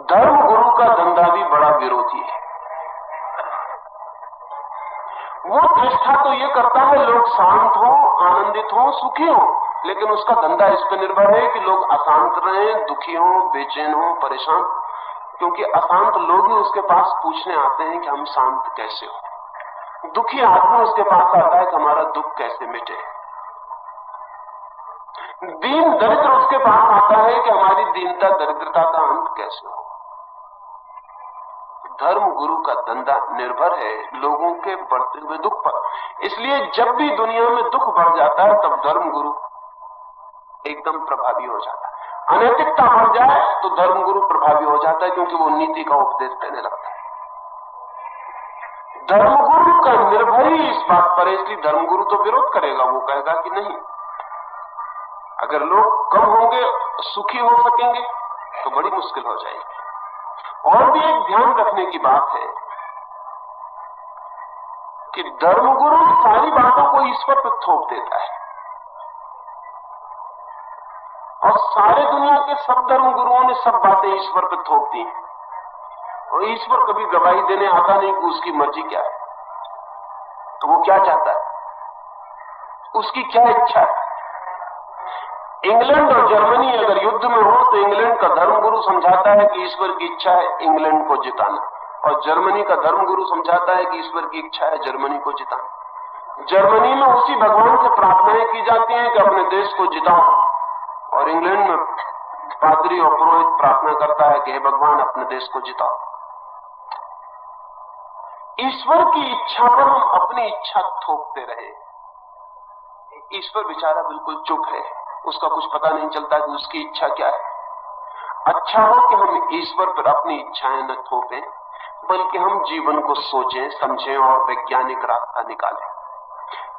धर्म गुरु का धंधा भी बड़ा विरोधी है। वो चेष्टा तो ये करता है लोग शांत हो, आनंदित हो, सुखी हो, लेकिन उसका धंधा इस पर निर्भर है कि लोग अशांत रहें, दुखी हो, बेचैन हो, परेशान, क्योंकि अशांत लोग ही उसके पास पूछने आते हैं कि हम शांत कैसे हो। दुखी आदमी उसके पास आता है कि हमारा दुख कैसे मिटे। दीन दरिद्र उसके पास आता है कि हमारी दीनता दरिद्रता का अंत कैसे हो। धर्म गुरु का धंधा निर्भर है लोगों के बढ़ते हुए दुख पर। इसलिए जब भी दुनिया में दुख बढ़ जाता है तब धर्म गुरु एकदम प्रभावी हो जाता है। अनैतिकता बढ़ जाए तो धर्म गुरु प्रभावी हो जाता है, क्योंकि वो नीति का उपदेश देने लगता है। धर्म गुरु का निर्भर ही इस बात पर है, इसलिए धर्म गुरु तो विरोध करेगा। वो कहेगा कि नहीं, अगर लोग कम होंगे, सुखी हो सकेंगे तो बड़ी मुश्किल हो जाएगी। और भी एक ध्यान रखने की बात है कि धर्मगुरु सारी बातों को ईश्वर पर थोप देता है, और सारे दुनिया के सब धर्मगुरुओं ने सब बातें ईश्वर पर थोप दी, और ईश्वर कभी गवाही देने आता नहीं कि उसकी मर्जी क्या है, तो वो क्या चाहता है, उसकी क्या इच्छा है। इंग्लैंड और जर्मनी अगर युद्ध में हो तो इंग्लैंड का धर्मगुरु समझाता है कि ईश्वर की इच्छा है इंग्लैंड को जिताना, और जर्मनी का धर्मगुरु समझाता है कि ईश्वर की इच्छा है जर्मनी को जिताना। जर्मनी में उसी भगवान से प्रार्थनाएं की जाती हैं कि अपने देश को जिताओ, और इंग्लैंड में पादरी और पुरोहित प्रार्थना करता है कि हे भगवान अपने देश को जिताओ। ईश्वर की इच्छा पर हम अपनी इच्छा थोपते रहे। ईश्वर बेचारा बिल्कुल चुप है, उसका कुछ पता नहीं चलता कि उसकी इच्छा क्या है। अच्छा हो कि हम ईश्वर पर अपनी इच्छाएं न थोपें, बल्कि हम जीवन को सोचें, समझें और वैज्ञानिक रास्ता निकालें।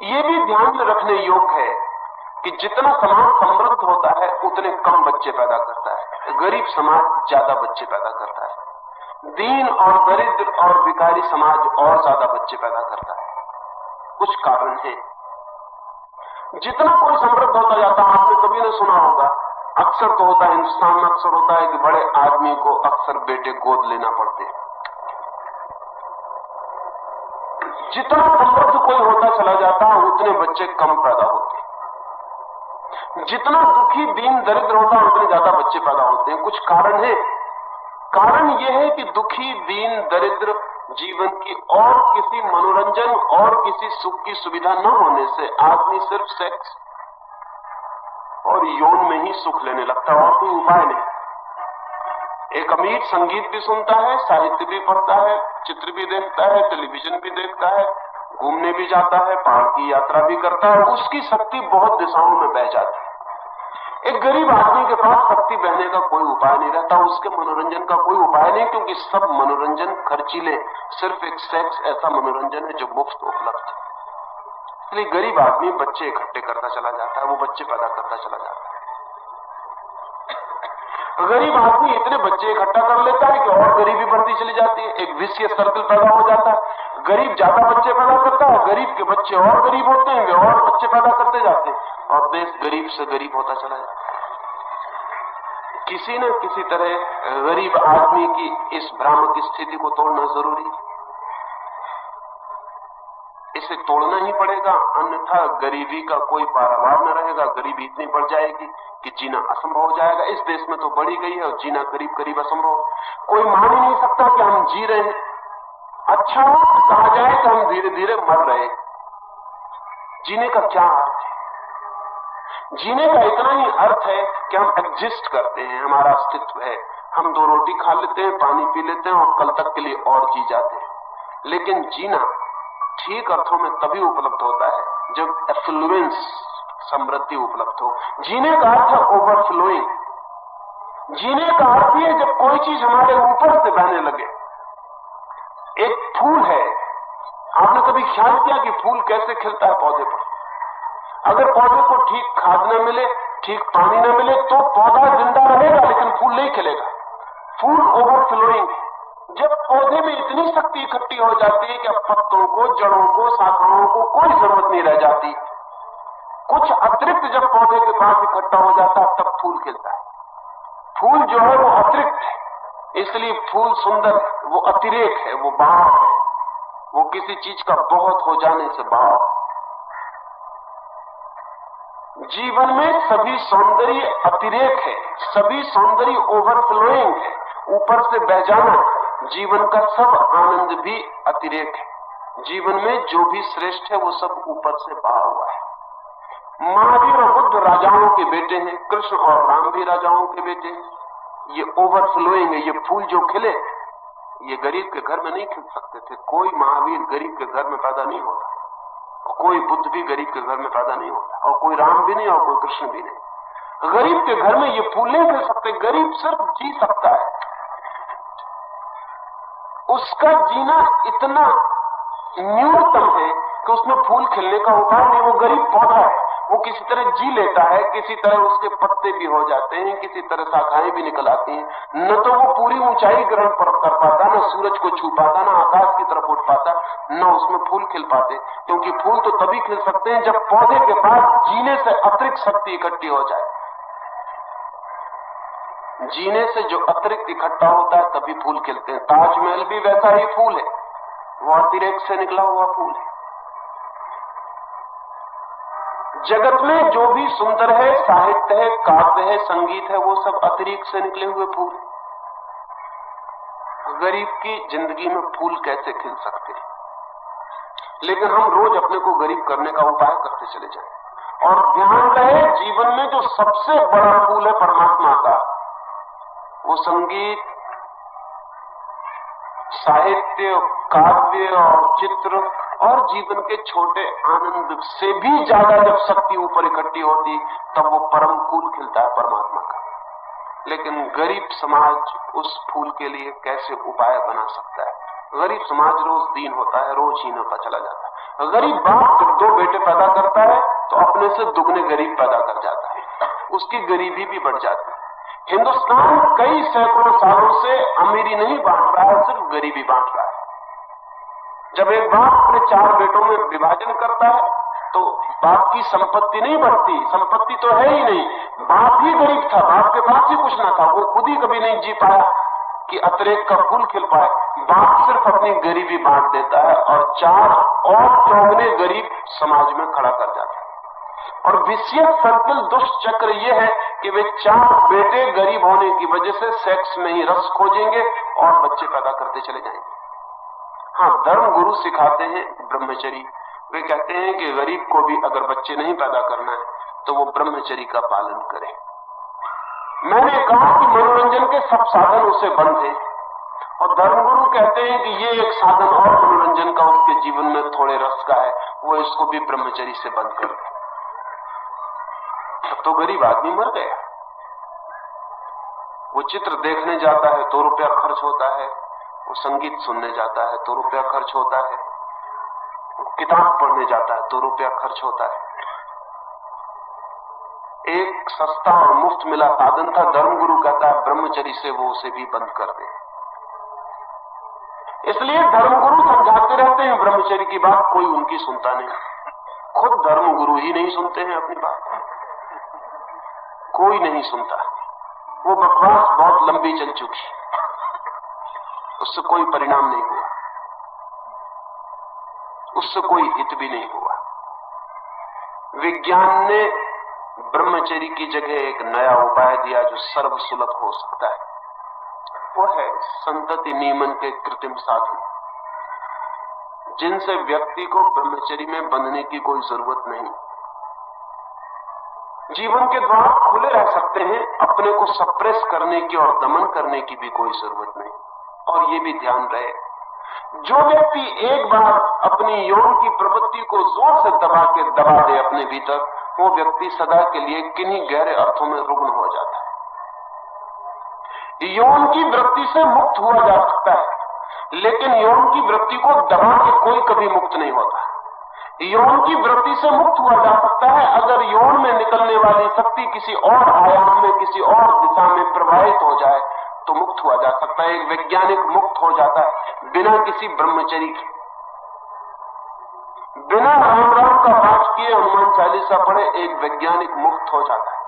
ये भी ध्यान में रखने योग्य है कि जितना समाज समृद्ध होता है उतने कम बच्चे पैदा करता है। गरीब समाज ज्यादा बच्चे पैदा करता है, दीन और दरिद्र और भिखारी समाज और ज्यादा बच्चे पैदा करता है। कुछ कारण है। जितना कोई समृद्ध होता जाता है, आपने कभी न सुना होगा, अक्सर तो होता है, हिंदुस्तान में अक्सर होता है कि बड़े आदमी को अक्सर बेटे गोद लेना पड़ते हैं। जितना समृद्ध कोई होता चला जाता है उतने बच्चे कम पैदा होते हैं। जितना दुखी दीन दरिद्र होता है उतने ज्यादा बच्चे पैदा होते हैं। कुछ कारण है। कारण यह है कि दुखी दीन दरिद्र जीवन की और किसी मनोरंजन और किसी सुख की सुविधा न होने से आदमी सिर्फ सेक्स और यौन में ही सुख लेने लगता है, और कोई उपाय नहीं। एक अमीर संगीत भी सुनता है, साहित्य भी पढ़ता है, चित्र भी देखता है, टेलीविजन भी देखता है, घूमने भी जाता है, पहाड़ की यात्रा भी करता है, उसकी शक्ति बहुत दिशाओं में बह जाती है। एक गरीब आदमी के पास शक्ति बहने का कोई उपाय नहीं रहता, उसके मनोरंजन का कोई उपाय नहीं, क्योंकि सब मनोरंजन खर्चीले। सिर्फ एक सेक्स ऐसा मनोरंजन है जो मुफ्त उपलब्ध है। इसलिए गरीब आदमी बच्चे इकट्ठे करता चला जाता है, वो बच्चे पैदा करता चला जाता है। गरीब आदमी इतने बच्चे इकट्ठा कर लेता है कि और गरीबी बढ़ती चली जाती है, एक विशियस सर्कल पैदा हो जाता है। गरीब ज्यादा बच्चे पैदा करता है, गरीब के बच्चे और गरीब होते हैं, वे और बच्चे पैदा करते जाते हैं, और देश गरीब से गरीब होता चला जाता है। किसी न किसी तरह गरीब आदमी की इस भ्रामक स्थिति को तोड़ना जरूरी है। इसे तोड़ना ही पड़ेगा, अन्यथा गरीबी का कोई पारावार न रहेगा। गरीबी इतनी बढ़ जाएगी कि जीना असंभव हो जाएगा। इस देश में तो बढ़ी गई है और जीना करीब करीब असंभव। कोई मान ही नहीं सकता कि हम जी रहे हैं। अच्छा हो कहा जाए तो हम धीरे धीरे मर रहे हैं। जीने का क्या अर्थ है? जीने का इतना ही अर्थ है कि हम एग्जिस्ट करते हैं, हमारा अस्तित्व है। हम दो रोटी खा लेते हैं, पानी पी लेते हैं और कल तक के लिए और जी जाते हैं। लेकिन जीना ठीक अर्थों में तभी उपलब्ध होता है जब एफ्लुएंस, समृद्धि उपलब्ध हो। जीने का अर्थ है ओवरफ्लोइंग। जीने का अर्थ है जब कोई चीज हमारे ऊपर से बहने लगे। एक फूल है, आपने कभी ख्याल किया कि फूल कैसे खिलता है पौधे पर? अगर पौधे को ठीक खाद न मिले, ठीक पानी न मिले तो पौधा जिंदा रहेगा लेकिन फूल नहीं खिलेगा। फूल ओवरफ्लोइंग। जब पौधे में इतनी शक्ति इकट्ठी हो जाती है कि अब पत्तों को, जड़ों को, शाखाओं को कोई जरूरत नहीं रह जाती, कुछ अतिरिक्त जब पौधे के पास इकट्ठा हो जाता है तब फूल खिलता है। फूल जो है वो अतिरिक्त है, इसलिए फूल सुंदर है, वो अतिरेक है, वो भाव है, वो किसी चीज का बहुत हो जाने से भाव। जीवन में सभी सौंदर्य अतिरेक है, सभी सौंदर्य ओवरफ्लोइंग है, ऊपर से बह जाना। जीवन का सब आनंद भी अतिरेक है। जीवन में जो भी श्रेष्ठ है वो सब ऊपर से बहा हुआ है। महावीर और बुद्ध राजाओं के बेटे हैं, कृष्ण और राम भी राजाओं के बेटे हैं। ये ओवरफ्लोइंग है। ये फूल जो खिले, ये गरीब के घर में नहीं खिल सकते थे। कोई महावीर गरीब के घर में पैदा नहीं होता, कोई बुद्ध भी गरीब के घर में पैदा नहीं होता, और कोई राम भी नहीं और कोई कृष्ण भी नहीं। गरीब के घर में ये फूल नहीं खिल सकते। गरीब सिर्फ जी सकता है, उसका जीना इतना न्यूनतम है कि उसमें फूल खिलने का उपाय नहीं। वो गरीब पौधा है, वो किसी तरह जी लेता है, किसी तरह उसके पत्ते भी हो जाते हैं, किसी तरह शाखाएं भी निकल आती हैं। न तो वो पूरी ऊंचाई ग्रहण कर पाता, न सूरज को छू पाता, न आकाश की तरफ उठ पाता, न उसमें फूल खिल पाते। क्योंकि फूल तो तभी खिल सकते हैं जब पौधे के पास जीने से अतिरिक्त शक्ति इकट्ठी हो जाए। जीने से जो अतिरिक्त इकट्ठा होता है तभी फूल खिलते हैं। ताजमहल भी वैसा ही फूल है, वो अतिरेक से निकला हुआ फूल है। जगत में जो भी सुंदर है, साहित्य है, काव्य है, संगीत है, वो सब अतिरिक्त से निकले हुए फूल। गरीब की जिंदगी में फूल कैसे खिल सकते हैं? लेकिन हम रोज अपने को गरीब करने का उपाय करते चले जाएं। और ध्यान रहे, जीवन में जो सबसे बड़ा फूल है परमात्मा का, वो संगीत, साहित्य, काव्य और चित्र और जीवन के छोटे आनंद से भी ज्यादा जब शक्ति ऊपर इकट्ठी होती, तब वो परम फूल खिलता है परमात्मा का। लेकिन गरीब समाज उस फूल के लिए कैसे उपाय बना सकता है? गरीब समाज रोज दीन होता है, रोज हीन होता चला जाता है। गरीब बाप जब 2 बेटे पैदा करता है तो अपने से दुगने गरीब पैदा कर जाता है, उसकी गरीबी भी बढ़ जाती है। हिंदुस्तान कई सैकड़ों सालों से अमीरी नहीं बांट रहा है, सिर्फ गरीबी बांट रहा है। जब एक बाप अपने 4 बेटों में विभाजन करता है तो बाप की संपत्ति नहीं बढ़ती, संपत्ति तो है ही नहीं। बाप ही गरीब था, बाप के पास ही कुछ ना था, वो खुद ही कभी नहीं जी पाया कि अतिरेक का फूल खिल पाए। बाप सिर्फ अपनी गरीबी बांट देता है और 4 और चौगुने गरीब समाज में खड़ा कर जाता है। और विषयक सर्कल, दुष्ट चक्र ये है कि वे 4 बेटे गरीब होने की वजह से सेक्स में ही रस खोजेंगे और बच्चे पैदा करते चले जाएंगे। हाँ, धर्म गुरु सिखाते हैं ब्रह्मचर्य। वे कहते हैं कि गरीब को भी अगर बच्चे नहीं पैदा करना है तो वो ब्रह्मचर्य का पालन करे। मैंने कहा कि मनोरंजन के सब साधन उसे बंद हैं, और धर्मगुरु कहते हैं कि ये एक साधन और मनोरंजन का उसके जीवन में थोड़े रस का है, वो इसको भी ब्रह्मचर्य से बंद कर दे। तब तो गरीब आदमी मर गया। वो चित्र देखने जाता है तो रुपया खर्च होता है, वो संगीत सुनने जाता है तो रुपया खर्च होता है, वो किताब पढ़ने जाता है तो रुपया खर्च होता है। एक सस्ता और मुफ्त मिला साधन था, धर्मगुरु कहता है ब्रह्मचर्य से वो उसे भी बंद कर दे। इसलिए धर्मगुरु समझाते रहते हैं ब्रह्मचर्य की बात, कोई उनकी सुनता नहीं। खुद धर्मगुरु ही नहीं सुनते हैं अपनी बात, कोई नहीं सुनता। वो बकवास बहुत लंबी चल चुकी, उससे कोई परिणाम नहीं हुआ, उससे कोई हित भी नहीं हुआ। विज्ञान ने ब्रह्मचर्य की जगह एक नया उपाय दिया जो सर्व सुलभ हो सकता है, वो है संतति नियमन के कृत्रिम साधन, जिनसे व्यक्ति को ब्रह्मचर्य में बंधने की कोई जरूरत नहीं। जीवन के द्वार खुले रह सकते हैं, अपने को सप्रेस करने की और दमन करने की भी कोई जरूरत नहीं। और ये भी ध्यान रहे, जो व्यक्ति एक बार अपनी यौन की प्रवृत्ति को जोर से दबा दे अपने भीतर, वो व्यक्ति सदा के लिए किन्हीं गहरे अर्थों में रुग्ण हो जाता है। यौन की वृत्ति से मुक्त हुआ जा सकता है, लेकिन यौन की वृत्ति को दबा के कोई कभी मुक्त नहीं होता। यौन की वृत्ति से मुक्त हुआ जा सकता है अगर यौन में निकलने वाली शक्ति किसी और आयाम में, किसी और दिशा में प्रवाहित हो जाए तो मुक्त हुआ जा सकता है। एक वैज्ञानिक मुक्त हो जाता है बिना किसी ब्रह्मचर्य के, बिना राम राम का पाठ किए, हनुमान चालीसा पढ़े, एक वैज्ञानिक मुक्त हो जाता है,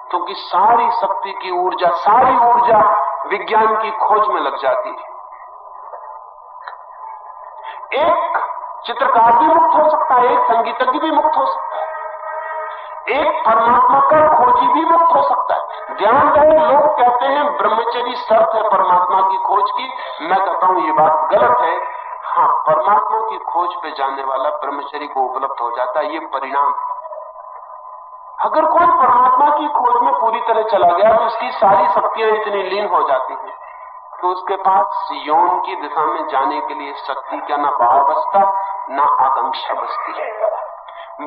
क्योंकि सारी शक्ति की ऊर्जा, सारी ऊर्जा विज्ञान की खोज में लग जाती है। एक चित्रकार भी मुक्त हो सकता है, एक संगीतज्ञ भी मुक्त हो सकता है, एक परमात्मा का खोजी भी मुक्त हो सकता है। ध्यान रहे, लोग कहते हैं ब्रह्मचर्य शर्त है परमात्मा की खोज की। मैं कहता हूं ये बात गलत है। हाँ, परमात्मा की खोज पे जाने वाला ब्रह्मचर्य को उपलब्ध हो जाता है, ये परिणाम। अगर कोई परमात्मा की खोज में पूरी तरह चला गया तो उसकी सारी शक्तियां इतनी लीन हो जाती हैं तो उसके पास यौन की दिशा में जाने के लिए शक्ति का ना भाव बचता, ना आकांक्षा बचती है।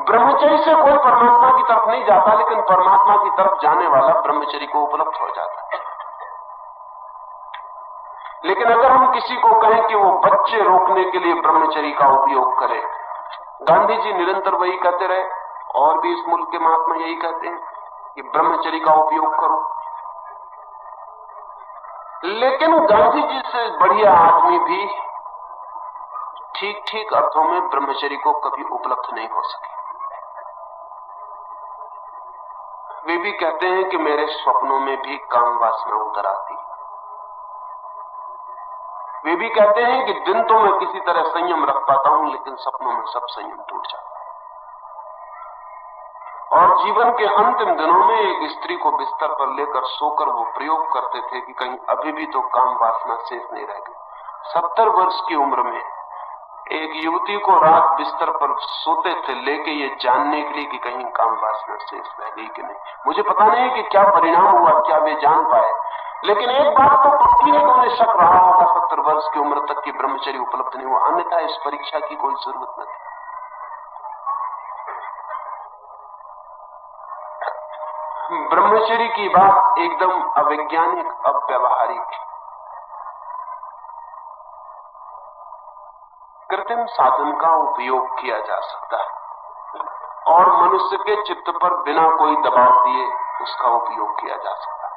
ब्रह्मचर्य से कोई परमात्मा की तरफ नहीं जाता, लेकिन परमात्मा की तरफ जाने वाला ब्रह्मचर्य को उपलब्ध हो जाता है। लेकिन अगर हम किसी को कहें कि वो बच्चे रोकने के लिए ब्रह्मचर्य का उपयोग करे, गांधी जी निरंतर वही कहते रहे और भी इस मुल्क के महात्मा यही कहते हैं कि ब्रह्मचर्य का उपयोग करो, लेकिन गांधी जी से बढ़िया आदमी भी ठीक ठीक अर्थों में ब्रह्मचर्य को कभी उपलब्ध नहीं हो सके। वे भी कहते हैं कि मेरे स्वप्नों में भी काम वासना उतर आती। वे भी कहते हैं कि दिन तो मैं किसी तरह संयम रख पाता हूं, लेकिन सपनों में सब संयम टूट जाता है। और जीवन के अंतिम दिनों में एक स्त्री को बिस्तर पर लेकर सोकर वो प्रयोग करते थे कि कहीं अभी भी तो काम वासना शेष नहीं रह गई। 70 वर्ष की उम्र में एक युवती को रात बिस्तर पर सोते थे लेके ये जानने के लिए कि कहीं काम वासना शेष रह गई कि नहीं। मुझे पता नहीं कि क्या परिणाम हुआ, क्या वे जान पाए, लेकिन एक बात तो पक्की है कि उन्हें शक रहा होगा 70 वर्ष की उम्र तक की ब्रह्मचर्य उपलब्ध नहीं हुआ, अन्यथा इस परीक्षा की कोई जरूरत नहीं। ब्रह्मचर्य की बात एकदम अवैज्ञानिक, अव्यवहारिक है। कृत्रिम साधन का उपयोग किया जा सकता है और मनुष्य के चित्त पर बिना कोई दबाव दिए उसका उपयोग किया जा सकता है।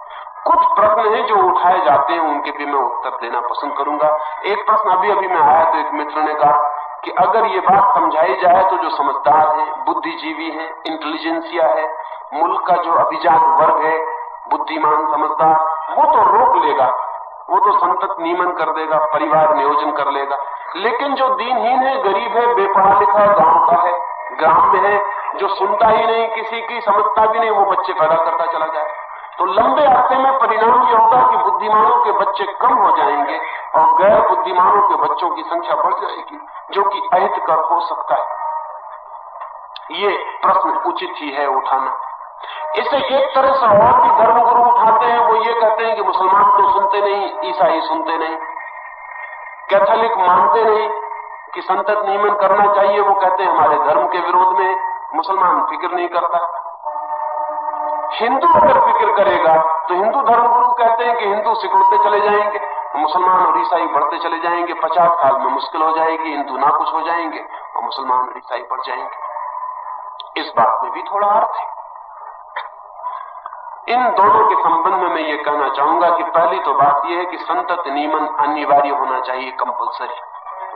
कुछ प्रश्न हैं जो उठाए जाते हैं, उनके भी मैं उत्तर देना पसंद करूंगा। एक प्रश्न अभी में आया तो एक मित्र ने कहा कि अगर ये बात समझाई जाए तो जो समझदार है, बुद्धिजीवी है, इंटेलिजेंसिया है, मुल्क का जो अभिजात वर्ग है, बुद्धिमान समझदार, वो तो रोक लेगा, वो तो संतत नियमन कर देगा, परिवार नियोजन कर लेगा। लेकिन जो दीनहीन है, गरीब है, बेपढ़ा लिखा गांव का है, ग्राम में है, जो सुनता ही नहीं, किसी की समझता भी नहीं, वो बच्चे पैदा करता चला जाए, तो लंबे अरसे में परिणाम यह होगा कि बुद्धिमानों के बच्चे कम हो जाएंगे और गैर बुद्धिमानों के बच्चों की संख्या बढ़ जाएगी, जो कि अहितकर हो सकता है। ये प्रश्न उचित ही है उठाना। इसे एक तरह से और भी धर्मगुरु उठाते हैं। वो ये कहते हैं कि मुसलमान तो सुनते नहीं, ईसाई सुनते नहीं, कैथोलिक मानते नहीं कि संतत नियमन करना चाहिए, वो कहते हैं हमारे धर्म के विरोध में, मुसलमान फिक्र नहीं करता। हिंदू अगर फिक्र करेगा तो हिंदू धर्मगुरु कहते हैं कि हिंदू सिकुड़ते चले जाएंगे, मुसलमान और ईसाई बढ़ते चले जाएंगे, 50 साल में मुश्किल हो जाएगी, हिंदू ना कुछ हो जाएंगे और मुसलमान और ईसाई बढ़ जाएंगे। इस बात में भी थोड़ा अर्थ है। इन दोनों के संबंध में मैं ये कहना चाहूंगा कि पहली तो बात यह है कि संतत नियमन अनिवार्य होना चाहिए, कंपल्सरी,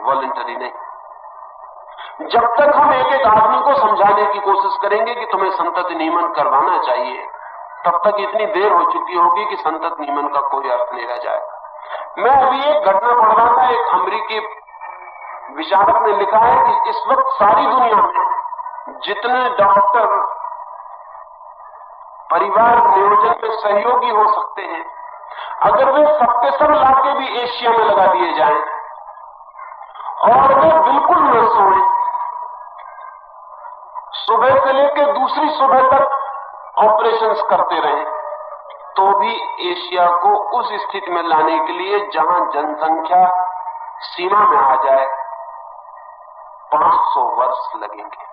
वॉलंटरी नहीं। जब तक हम एक एक आदमी को समझाने की कोशिश करेंगे कि तुम्हें संतत नियमन करवाना चाहिए, तब तक इतनी देर हो चुकी होगी कि संतत नियमन का कोई अर्थ नहीं रह जाएगा। मैं अभी एक घटना पढ़ रहा था, एक अमेरिकी विचारक ने लिखा है कि इस वक्त सारी दुनिया में जितने डॉक्टर परिवार नियोजन में सहयोगी हो सकते हैं, अगर वे सबके सब लाके भी एशिया में लगा दिए जाएं और वे बिल्कुल न सोएं, सुबह से लेकर दूसरी सुबह तक ऑपरेशंस करते रहें, तो भी एशिया को उस स्थिति में लाने के लिए जहां जनसंख्या सीमा में आ जाए 500 वर्ष लगेंगे।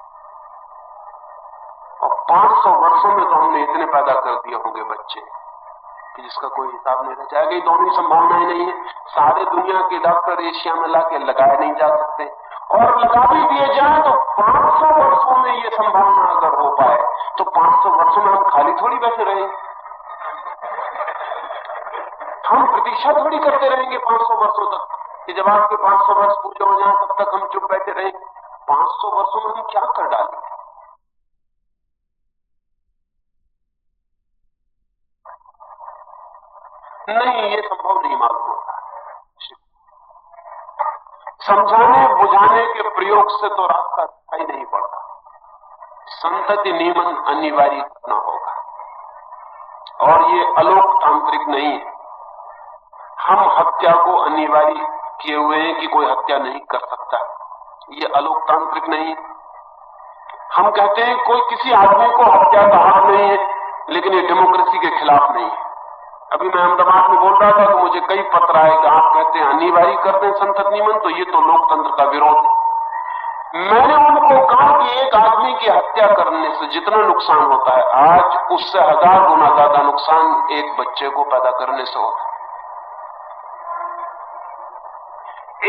और 500 वर्षों में तो हमने इतने पैदा कर दिए होंगे बच्चे कि जिसका कोई हिसाब नहीं रह जाएगा। ये दोनों संभावनाएं नहीं है। सारे दुनिया के डॉक्टर एशिया में लाके लगाए नहीं जा सकते, और लगा भी दिए जाए तो 500 वर्षों में ये संभावना अगर हो पाए तो 500 वर्षों में हम खाली थोड़ी बैठे रहेंगे, हम प्रतीक्षा थोड़ी करते रहेंगे 500 वर्षों तक कि जब आपके 500 वर्ष पूरे हो जाए तब तक हम चुप बैठे रहेंगे। 500 वर्षों में हम क्या कर डालेंगे? नहीं, ये संभव नहीं मालूम होता। समझाने बुझाने के प्रयोग से तो रास्ता दिखाई नहीं पड़ता। संतति नियमन अनिवार्य करना होगा, और ये अलोकतांत्रिक नहीं है। हम हत्या को अनिवार्य किए हुए हैं कि कोई हत्या नहीं कर सकता, ये अलोकतांत्रिक नहीं। हम कहते हैं कोई किसी आदमी को हत्या का हक नहीं है, लेकिन ये डेमोक्रेसी के खिलाफ नहीं है। अभी मैं अहमदाबाद में बोल रहा था तो मुझे कई पत्र आए कि आप कहते हैं अनिवार्य करते हैं संतत नियमन, तो ये तो लोकतंत्र का विरोध है। मैंने उनको कहा कि एक आदमी की हत्या करने से जितना नुकसान होता है, आज उससे 1000 गुना ज्यादा नुकसान एक बच्चे को पैदा करने से होता है।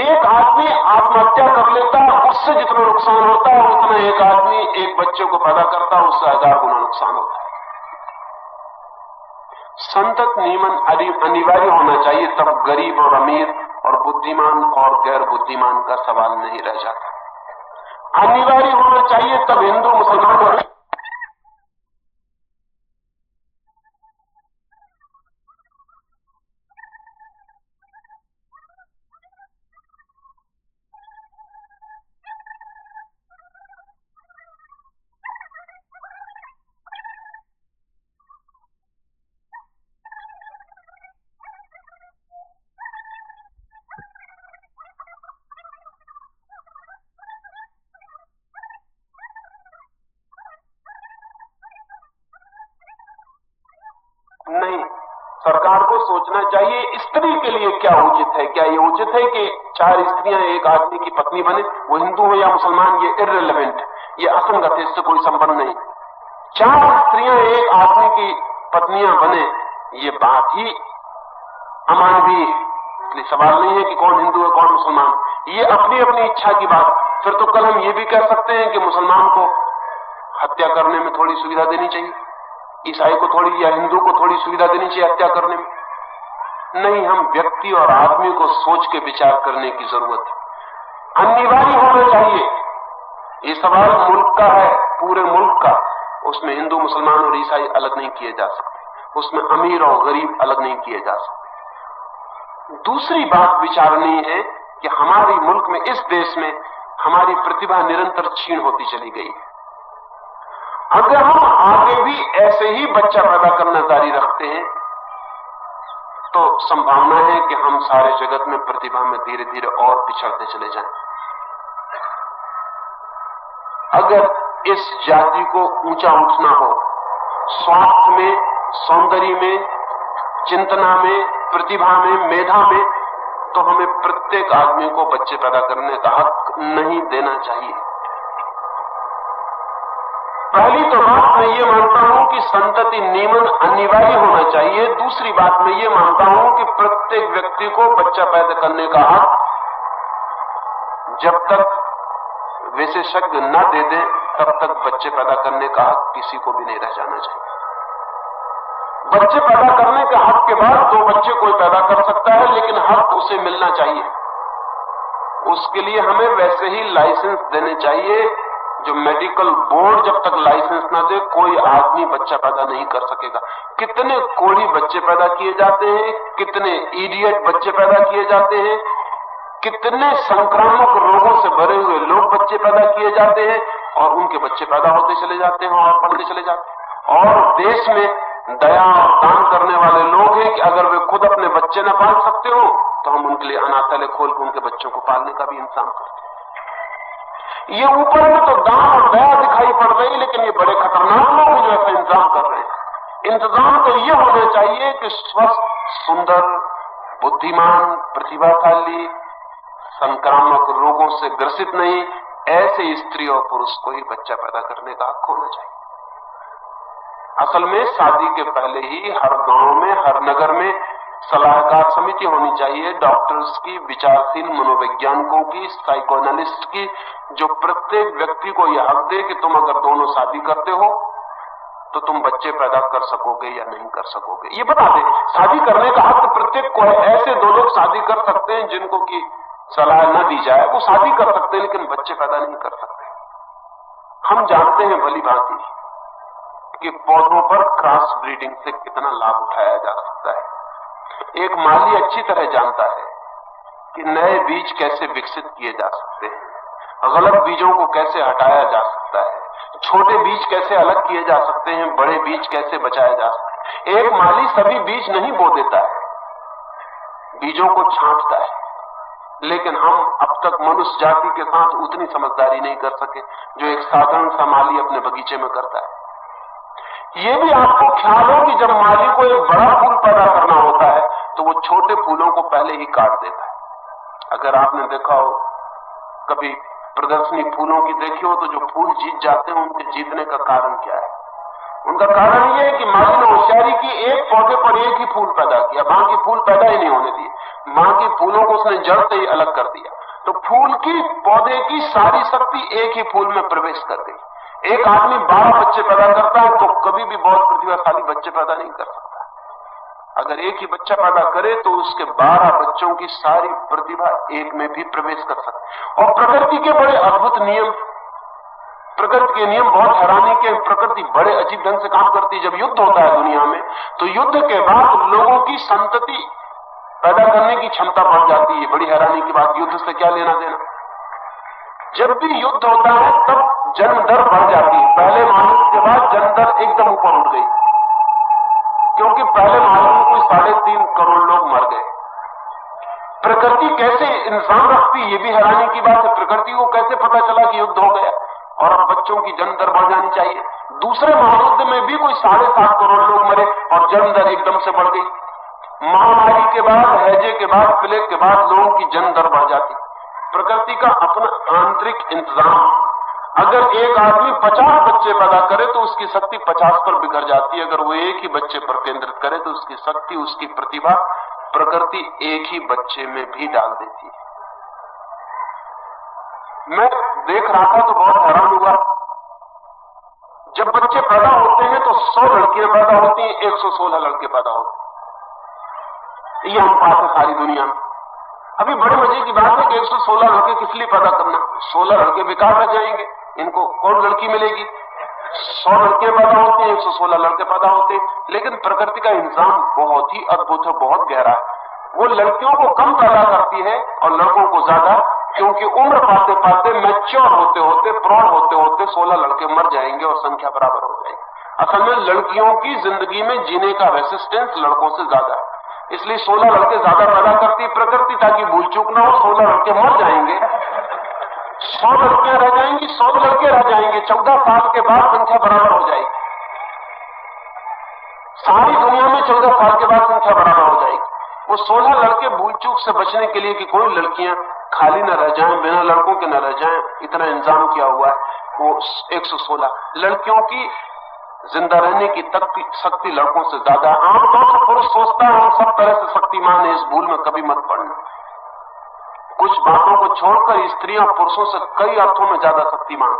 एक आदमी आत्महत्या कर लेता है, उससे जितना नुकसान होता है उतना एक आदमी एक बच्चे को पैदा करता है, उससे 1000 गुना नुकसान होता है। संतत नियमन अनिवार्य होना चाहिए, तब गरीब और अमीर और बुद्धिमान और गैर बुद्धिमान का सवाल नहीं रह जाता। अनिवार्य होना चाहिए तब हिंदू मुसलमान और नहीं, सरकार को सोचना चाहिए स्त्री के लिए क्या उचित है। क्या ये उचित है कि 4 स्त्रियां एक आदमी की पत्नी बने? वो हिंदू हो या मुसलमान, ये इर्रेलेवेंट है, ये असंगत है, इससे कोई संबंध नहीं। 4 स्त्रियां एक आदमी की पत्नियां बने, ये बात ही अमानवीय है। इसलिए सवाल नहीं है कि कौन हिंदू है कौन मुसलमान, ये अपनी अपनी इच्छा की बात। फिर तो कल हम ये भी कह सकते हैं कि मुसलमान को हत्या करने में थोड़ी सुविधा देनी चाहिए, ईसाई को थोड़ी या हिंदू को थोड़ी सुविधा देनी चाहिए हत्या करने में। नहीं, हम व्यक्ति और आदमी को सोच के विचार करने की जरूरत है। अनिवार्य होना चाहिए। ये सवाल मुल्क का है, पूरे मुल्क का। उसमें हिंदू मुसलमान और ईसाई अलग नहीं किए जा सकते, उसमें अमीर और गरीब अलग नहीं किए जा सकते। दूसरी बात विचारनीय है कि हमारे मुल्क में, इस देश में हमारी प्रतिभा निरंतर क्षीण होती चली गई है। अगर हम आगे भी ऐसे ही बच्चा पैदा करना जारी रखते हैं तो संभावना है कि हम सारे जगत में प्रतिभा में धीरे धीरे और पिछड़ते चले जाएं। अगर इस जाति को ऊंचा उठना हो, स्वास्थ्य में, सौंदर्य में, चिंतना में, प्रतिभा में, मेधा में, तो हमें प्रत्येक आदमी को बच्चे पैदा करने का हक नहीं देना चाहिए। पहली तो बात मैं ये मानता हूं कि संतति नियमन अनिवार्य होना चाहिए। दूसरी बात मैं ये मानता हूं कि प्रत्येक व्यक्ति को बच्चा पैदा करने का हक, जब तक विशेषज्ञ न दे दें तब तक बच्चे पैदा करने का हक किसी को भी नहीं रह जाना चाहिए। बच्चे पैदा करने के हक के बाद 2 बच्चे कोई पैदा कर सकता है, लेकिन हक उसे मिलना चाहिए। उसके लिए हमें वैसे ही लाइसेंस देने चाहिए जो मेडिकल बोर्ड जब तक लाइसेंस ना दे कोई आदमी बच्चा पैदा नहीं कर सकेगा। कितने कोढ़ी बच्चे पैदा किए जाते हैं, कितने इडियट बच्चे पैदा किए जाते हैं, कितने संक्रामक रोगों से भरे हुए लोग बच्चे पैदा किए जाते हैं, और उनके बच्चे पैदा होते चले जाते हैं और बढ़ते चले जाते हैं। और देश में दया और दान करने वाले लोग हैं कि अगर वे खुद अपने बच्चे न पाल सकते हो तो हम उनके लिए अनाथालय खोल के उनके बच्चों को पालने का भी इंतजाम करते हैं। ये ऊपर में तो दान और दया दिखाई पड़ रही, लेकिन ये बड़े खतरनाक लोग हैं जो ऐसा इंतजाम कर रहे हैं। इंतजाम तो ये होना चाहिए कि स्वस्थ, सुंदर, बुद्धिमान, प्रतिभाशाली, संक्रामक रोगों से ग्रसित नहीं, ऐसे स्त्री और पुरुष को ही बच्चा पैदा करने का हक होना चाहिए। असल में शादी के पहले ही हर गांव में, हर नगर में सलाहकार समिति होनी चाहिए, डॉक्टर्स की, विचारशील मनोवैज्ञानिकों की, साइकोएनालिस्ट की, जो प्रत्येक व्यक्ति को यह हक दे कि तुम अगर दोनों शादी करते हो तो तुम बच्चे पैदा कर सकोगे या नहीं कर सकोगे। ये बता दें, शादी करने का हक प्रत्येक को है। ऐसे 2 लोग शादी कर सकते हैं जिनको की सलाह न दी जाए, वो शादी कर सकते हैं लेकिन बच्चे पैदा नहीं कर सकते। हम जानते हैं भली भांति कि पौधों पर क्रॉस ब्रीडिंग से कितना लाभ उठाया जा सकता है। एक माली अच्छी तरह जानता है कि नए बीज कैसे विकसित किए जा सकते हैं, गलत बीजों को कैसे हटाया जा सकता है, छोटे बीज कैसे अलग किए जा सकते हैं, बड़े बीज कैसे बचाए जा सकते हैं। एक माली सभी बीज नहीं बो देता है, बीजों को छांटता है, लेकिन हम अब तक मनुष्य जाति के साथ उतनी समझदारी नहीं कर सके जो एक साधारण सा माली अपने बगीचे में करता है। ये भी आपको ख्याल हो कि जब माली को एक बड़ा फूल पैदा करना होता है तो वो छोटे फूलों को पहले ही काट देता है। अगर आपने देखा हो कभी प्रदर्शनी फूलों की देखी हो तो जो फूल जीत जाते हैं उनके जीतने का कारण क्या है? उनका कारण ये है कि माली ने होशियारी की, एक पौधे पर एक ही फूल पैदा किया, बाकी फूल पैदा ही नहीं होने दिए, बाकी फूलों को उसने जड़ से ही अलग कर दिया। तो फूल की, पौधे की सारी शक्ति एक ही फूल में प्रवेश कर गई। एक आदमी 12 बच्चे पैदा करता है तो कभी भी बहुत प्रतिभाशाली बच्चे पैदा नहीं कर सकता। अगर एक ही बच्चा पैदा करे तो उसके 12 बच्चों की सारी प्रतिभा एक में भी प्रवेश कर सकती। और प्रकृति के बड़े अद्भुत नियम, प्रकृति के नियम बहुत हैरानी के, प्रकृति बड़े अजीब ढंग से काम करती है। जब युद्ध होता है दुनिया में तो युद्ध के बाद लोगों की संतति पैदा करने की क्षमता बढ़ जाती है। बड़ी हैरानी की बात, युद्ध से क्या लेना देना। जब भी युद्ध होता है तब जन्म दर बढ़ जाती है। पहले महायुद्ध के बाद जन्म दर एकदम ऊपर उठ गई, क्योंकि पहले महायुद्ध में कोई 3.5 करोड़ लोग मर गए। प्रकृति कैसे इंसान रखती, ये भी हैरानी की बात है। प्रकृति को कैसे पता चला कि युद्ध हो गया और अब बच्चों की जन्म दर बढ़ जानी चाहिए। दूसरे महायुद्ध में भी कोई 7.5 करोड़ लोग मरे और जन्म दर एकदम से बढ़ गई। महामारी के बाद, हैजे के बाद, प्लेग के बाद लोगों की जन्म दर बढ़ जाती। प्रकृति का अपना आंतरिक इंतजाम। अगर एक आदमी 50 बच्चे पैदा करे तो उसकी शक्ति 50 पर बिखर जाती है। अगर वो एक ही बच्चे पर केंद्रित करे तो उसकी शक्ति, उसकी प्रतिभा प्रकृति एक ही बच्चे में भी डाल देती है। मैं देख रहा था तो बहुत हैरान हुआ। जब बच्चे पैदा होते हैं तो 100 लड़कियां पैदा होती हैं, 116 लड़के पैदा होते हैं। ये हम पाते सारी दुनिया में। अभी बड़े मजे की बात है कि 116 लड़के किस लिए पैदा करना? 16 लड़के बेकार रह जाएंगे, इनको कौन लड़की मिलेगी? 100 लड़कियां पैदा होती हैं, 116 लड़के पैदा होते हैं। लेकिन प्रकृति का इंतजाम बहुत ही अद्भुत है, बहुत गहरा है। वो लड़कियों को कम पैदा करती है और लड़कों को ज्यादा, क्योंकि उम्र पाते पाते, मैच्योर होते होते, प्रौढ़ होते होते 16 लड़के मर जाएंगे और संख्या बराबर हो जाएगी। असल में लड़कियों की जिंदगी में जीने का रेसिस्टेंस लड़कों से ज्यादा है, इसलिए 16 लड़के ज्यादा पैदा करती है प्रकृति, ताकि भूल चूक ना हो। 16 लड़के मर जाएंगे, 100 लड़कियां रह जाएंगी, 100 लड़के रह जाएंगे। 14 साल के बाद संख्या बराबर हो जाएगी। सारी दुनिया में 14 साल के बाद संख्या बराबर हो जाएगी। वो 16 लड़के भूल चूक से बचने के लिए कि कोई लड़कियां खाली न रह जाएं, बिना लड़कों के न रह जाएं, इतना इंतजाम किया हुआ है। वो 116 लड़कियों की जिंदा रहने की शक्ति लड़कों से ज्यादा। आमतौर से पुरुष सोचता है हम सब तरह से शक्तिमान है, इस भूल में कभी मत पड़ना। कुछ बातों को छोड़कर स्त्रियां पुरुषों से कई अर्थों में ज्यादा शक्तिमान,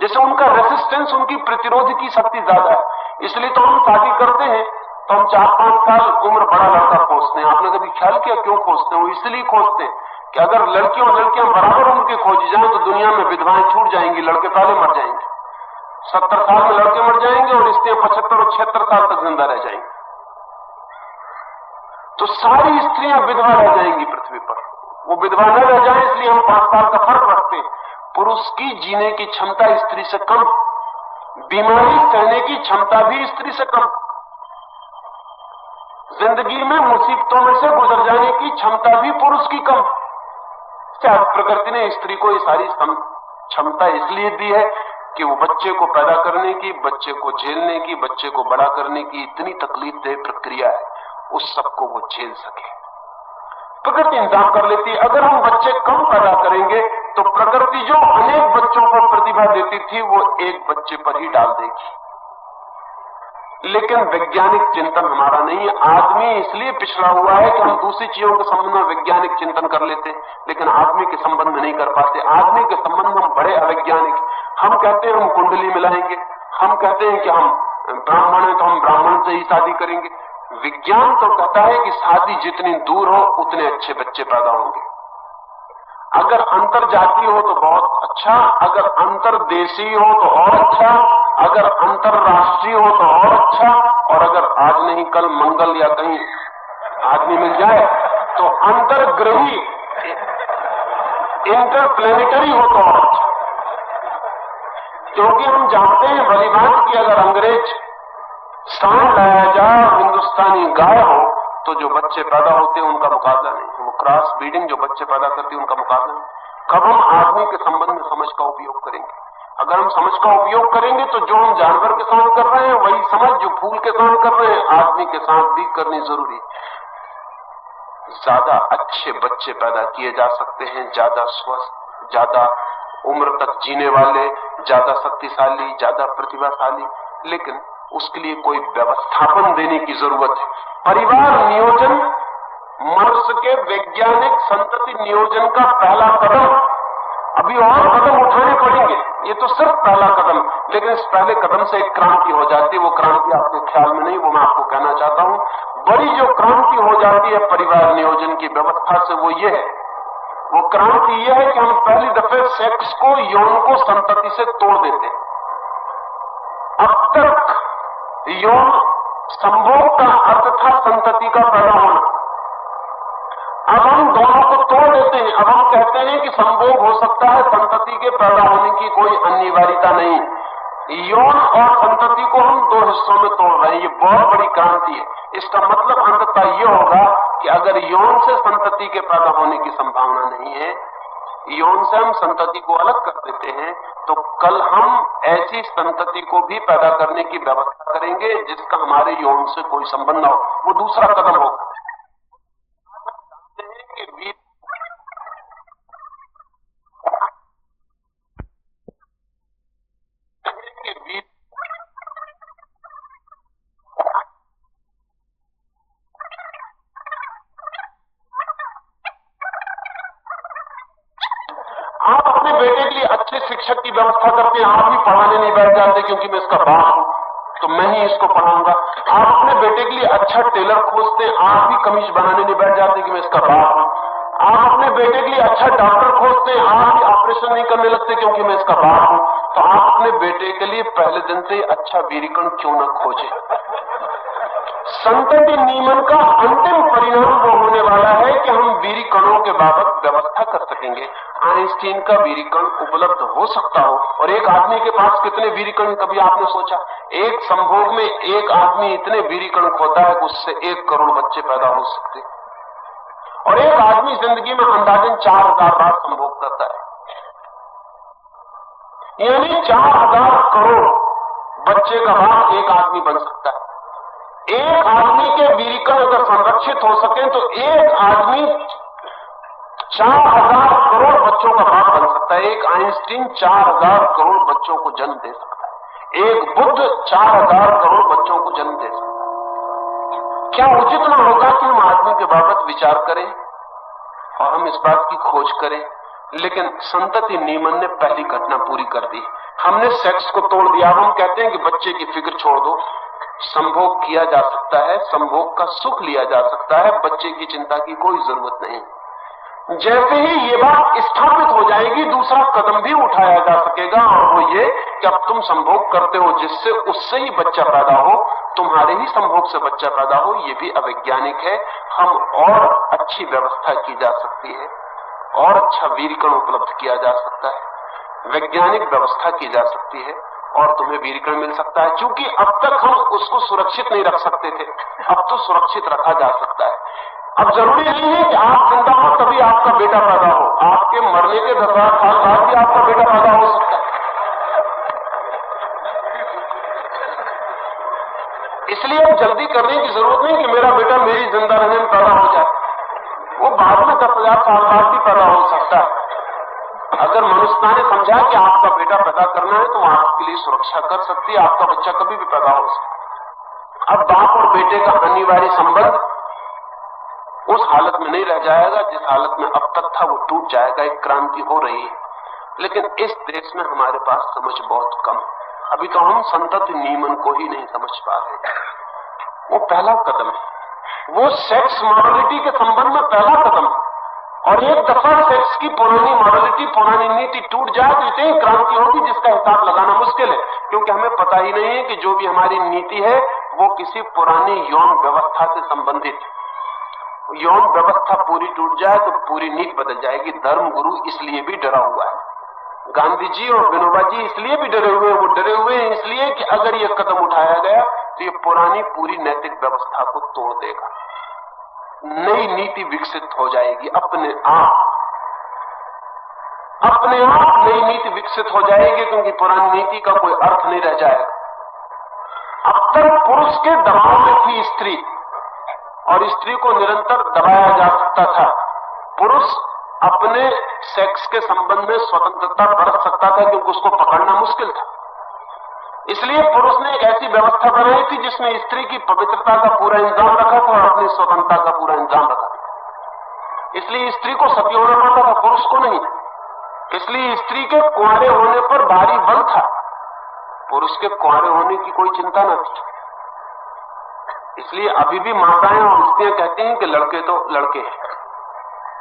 जैसे उनका रेसिस्टेंस, उनकी प्रतिरोध की शक्ति ज्यादा है। इसलिए तो हम शादी करते हैं तो हम 4-5 साल उम्र बड़ा लड़का खोजते हैं। आपने कभी ख्याल किया क्यों खोजते हैं? वो इसलिए खोजते हैं कि अगर लड़कियां बराबर उम्र के खोजी जाएं तो दुनिया में विधवाएं छूट जाएंगी, लड़के पहले मर जाएंगे। 70 साल में लड़के मर जाएंगे और स्त्रियां 75 और 76 साल तक जिंदा रह जाएंगी। तो सारी स्त्रियां विधवा रह जाएंगी पृथ्वी पर। वो विधवा न रह जाए इसलिए हम 5 साल का फर्क रखते हैं। पुरुष की जीने की क्षमता स्त्री से कम, बीमारी सहने की क्षमता भी स्त्री से कम, जिंदगी में मुसीबतों में से गुजर जाने की क्षमता भी पुरुष की कम। क्या प्रकृति ने स्त्री को ये सारी क्षमता इसलिए दी है कि वो बच्चे को पैदा करने की, बच्चे को झेलने की, बच्चे को बड़ा करने की इतनी तकलीफदेह प्रक्रिया है, उस सबको वो झेल सके। प्रकृति इंतजाम कर लेती है। अगर हम बच्चे कम पैदा करेंगे तो प्रकृति जो अनेक बच्चों को प्रतिभा देती थी वो एक बच्चे पर ही डाल देगी। लेकिन वैज्ञानिक चिंतन हमारा नहीं है। आदमी इसलिए पिछड़ा हुआ है कि हम दूसरी चीजों के संबंध में वैज्ञानिक चिंतन कर लेते हैं, लेकिन आदमी के संबंध में नहीं कर पाते। आदमी के संबंध में हम बड़े अवैज्ञानिक। हम कहते हैं हम कुंडली मिलाएंगे, हम कहते हैं कि हम ब्राह्मण हैं तो हम ब्राह्मण से ही शादी करेंगे। विज्ञान तो कहता है कि शादी जितनी दूर हो उतने अच्छे बच्चे पैदा होंगे। अगर अंतर जातीय हो तो बहुत अच्छा, अगर अंतरदेशीय हो तो और अच्छा, अगर अंतरराष्ट्रीय हो तो और अच्छा, और अगर आज नहीं कल मंगल या कहीं आदमी मिल जाए तो अंतरग्रही इंटरप्लेनेटरी हो तो और अच्छा। क्योंकि हम जानते हैं भली भांति कि अगर अंग्रेज सांड लाया जाए और हिंदुस्तानी गाय हो तो जो बच्चे पैदा होते हैं उनका मुकाबला नहीं। वो क्रॉस ब्रीडिंग जो बच्चे पैदा करती है उनका मुकाबला नहीं। कब हम आदमी के संबंध में समझ का उपयोग करेंगे? अगर हम समझ का उपयोग करेंगे तो जो हम जानवर के साथ कर रहे हैं वही समझ जो फूल के साथ कर रहे हैं आदमी के साथ भी करनी जरूरी है। ज्यादा अच्छे बच्चे पैदा किए जा सकते हैं, ज्यादा स्वस्थ, ज्यादा उम्र तक जीने वाले, ज्यादा शक्तिशाली, ज्यादा प्रतिभाशाली, लेकिन उसके लिए कोई व्यवस्थापन देने की जरूरत है। परिवार नियोजन मनुष्य के वैज्ञानिक संतति नियोजन का पहला कदम। अभी और कदम उठाने पड़ेंगे, ये तो सिर्फ पहला कदम, लेकिन इस पहले कदम से एक क्रांति हो जाती है। वो क्रांति आपके ख्याल में नहीं, वो मैं आपको कहना चाहता हूं। बड़ी जो क्रांति हो जाती है परिवार नियोजन की व्यवस्था से वो ये है, वो क्रांति ये है कि हम पहली दफे सेक्स को, यौन को संतति से तोड़ देते हैं। अब तक यौन संभोग का अर्थ था संतति का पैदा होना। अब हम दोनों को तोड़ देते हैं। अब हम कहते हैं कि संभोग हो सकता है, संतति के पैदा होने की कोई अनिवार्यता नहीं। यौन और संतति को हम 2 हिस्सों में तोड़ रहे हैं। ये बहुत बड़ी क्रांति है। इसका मतलब अंततः ये होगा कि अगर यौन से संतति के पैदा होने की संभावना नहीं है, यौन से हम संतति को अलग कर देते हैं, तो कल हम ऐसी संतति को भी पैदा करने की व्यवस्था करेंगे जिसका हमारे यौन से कोई संबंध ना हो। वो दूसरा कदम होगा। आप अपने बेटे के लिए अच्छे शिक्षक की व्यवस्था करते हैं, आप ही पढ़ाने नहीं बैठ जाते क्योंकि मैं इसका बाप हूं तो मैं ही इसको पढ़ाऊंगा। आप अपने बेटे के लिए अच्छा टेलर खोजते हैं, आप ही कमीज बनाने नहीं बैठ जाते कि मैं इसका बाप हूं। आप अपने बेटे के लिए अच्छा डॉक्टर खोजते हैं, आप ही ऑपरेशन नहीं करने लगते क्योंकि मैं इसका बाप हूं। तो आप अपने बेटे के लिए पहले दिन से अच्छा वीरिकण क्यों न खोजे। संतति नियमन का अंतिम परिणाम वो होने वाला है कि हम वीरिकणों के बाबत व्यवस्था कर सकेंगे। आइंस्टीन का वीरिकण उपलब्ध हो सकता हो, और एक आदमी के पास कितने वीरिकण, कभी आपने सोचा? एक संभोग में एक आदमी इतने वीरिकण खोता है कि उससे 1 करोड़ बच्चे पैदा हो सकते, और एक आदमी जिंदगी में अंदाजन 4000 बार संभोग करता है, यानी 4000 करोड़ बच्चे का बाप एक आदमी बन सकता है। एक आदमी के वीरिकण अगर संरक्षित हो सके तो एक आदमी 4000 करोड़ बच्चों का बाप बन सकता है। एक आइंस्टीन 4000 करोड़ बच्चों को जन्म दे सकता है। एक बुद्ध 4000 करोड़ बच्चों को जन्म दे सकता है। क्या उचित न होगा कि हम आदमी के बाबत विचार करें और हम इस बात की खोज करें? लेकिन संतति नियमन ने पहली घटना पूरी कर दी। हमने सेक्स को तोड़ दिया। हम कहते हैं कि बच्चे की फिक्र छोड़ दो, संभोग किया जा सकता है, संभोग का सुख लिया जा सकता है, बच्चे की चिंता की कोई जरूरत नहीं। जैसे ही ये बात स्थापित हो जाएगी, दूसरा कदम भी उठाया जा सकेगा, और वो ये कि अब तुम संभोग करते हो जिससे उससे ही बच्चा पैदा हो, तुम्हारे ही संभोग से बच्चा पैदा हो, ये भी अवैज्ञानिक है। हम और अच्छी व्यवस्था की जा सकती है, और अच्छा वीरिकण उपलब्ध किया जा सकता है, वैज्ञानिक व्यवस्था की जा सकती है, और तुम्हें वीरिकण मिल सकता है। क्योंकि अब तक हम उसको सुरक्षित नहीं रख सकते थे, अब तो सुरक्षित रखा जा सकता है। अब जरूरी नहीं है कि आप जिंदा हो तभी आपका बेटा पैदा हो, आपके मरने के 10,000 साल बाद भी आपका बेटा पैदा हो सकता है। इसलिए अब जल्दी करने की जरूरत नहीं कि मेरा बेटा मेरी जिंदा रहने में पैदा हो जाए, वो बाद में 10,000 साल बाद भी पैदा हो सकता है। अगर मनुष्यता ने समझा कि आपका बेटा पैदा करना है तो आपके लिए सुरक्षा कर सकती है, आपका बच्चा कभी भी पैदा हो सकता है। अब बाप और बेटे का अनिवार्य संबंध उस हालत में नहीं रह जाएगा जिस हालत में अब तक था, वो टूट जाएगा। एक क्रांति हो रही है, लेकिन इस देश में हमारे पास समझ बहुत कम है। अभी तो हम संतति नियमन को ही नहीं समझ पा रहे। वो पहला कदम है, वो सेक्स मॉरलिटी के संबंध में पहला कदम है। और एक दफा सेक्स की पुरानी मॉरलिटी, पुरानी नीति टूट जाए तो इतनी क्रांति होगी जिसका हिसाब लगाना मुश्किल है, क्योंकि हमें पता ही नहीं है कि जो भी हमारी नीति है वो किसी पुरानी यौन व्यवस्था से संबंधित है। यौन व्यवस्था पूरी टूट जाए तो पूरी नीति बदल जाएगी। धर्म गुरु इसलिए भी डरा हुआ है, गांधी जी और विनोबा जी इसलिए भी डरे हुए हैं। वो डरे हुए हैं इसलिए कि अगर ये कदम उठाया गया तो ये पुरानी पूरी नैतिक व्यवस्था को तोड़ देगा, नई नीति विकसित हो जाएगी। अपने आप नई नीति विकसित हो जाएगी, क्योंकि पुरानी नीति का कोई अर्थ नहीं रह जाएगा। अब तक पुरुष के दबाव में थी स्त्री, और स्त्री को निरंतर दबाया जा सकता था। पुरुष अपने सेक्स के संबंध में स्वतंत्रता बरत सकता था, क्योंकि उसको पकड़ना मुश्किल था। इसलिए पुरुष ने एक ऐसी व्यवस्था बनाई थी जिसमें स्त्री की पवित्रता का पूरा इंतजाम रखा था और अपनी स्वतंत्रता का पूरा इंतजाम रखा था। इसलिए स्त्री को सती होना पड़ता था, पुरुष को नहीं। इसलिए स्त्री के कुंवारे होने पर भारी बल था, पुरुष के कुंवारे होने की कोई चिंता न थी। इसलिए अभी भी माताएं और स्त्रियां कहती हैं कि लड़के तो लड़के हैं,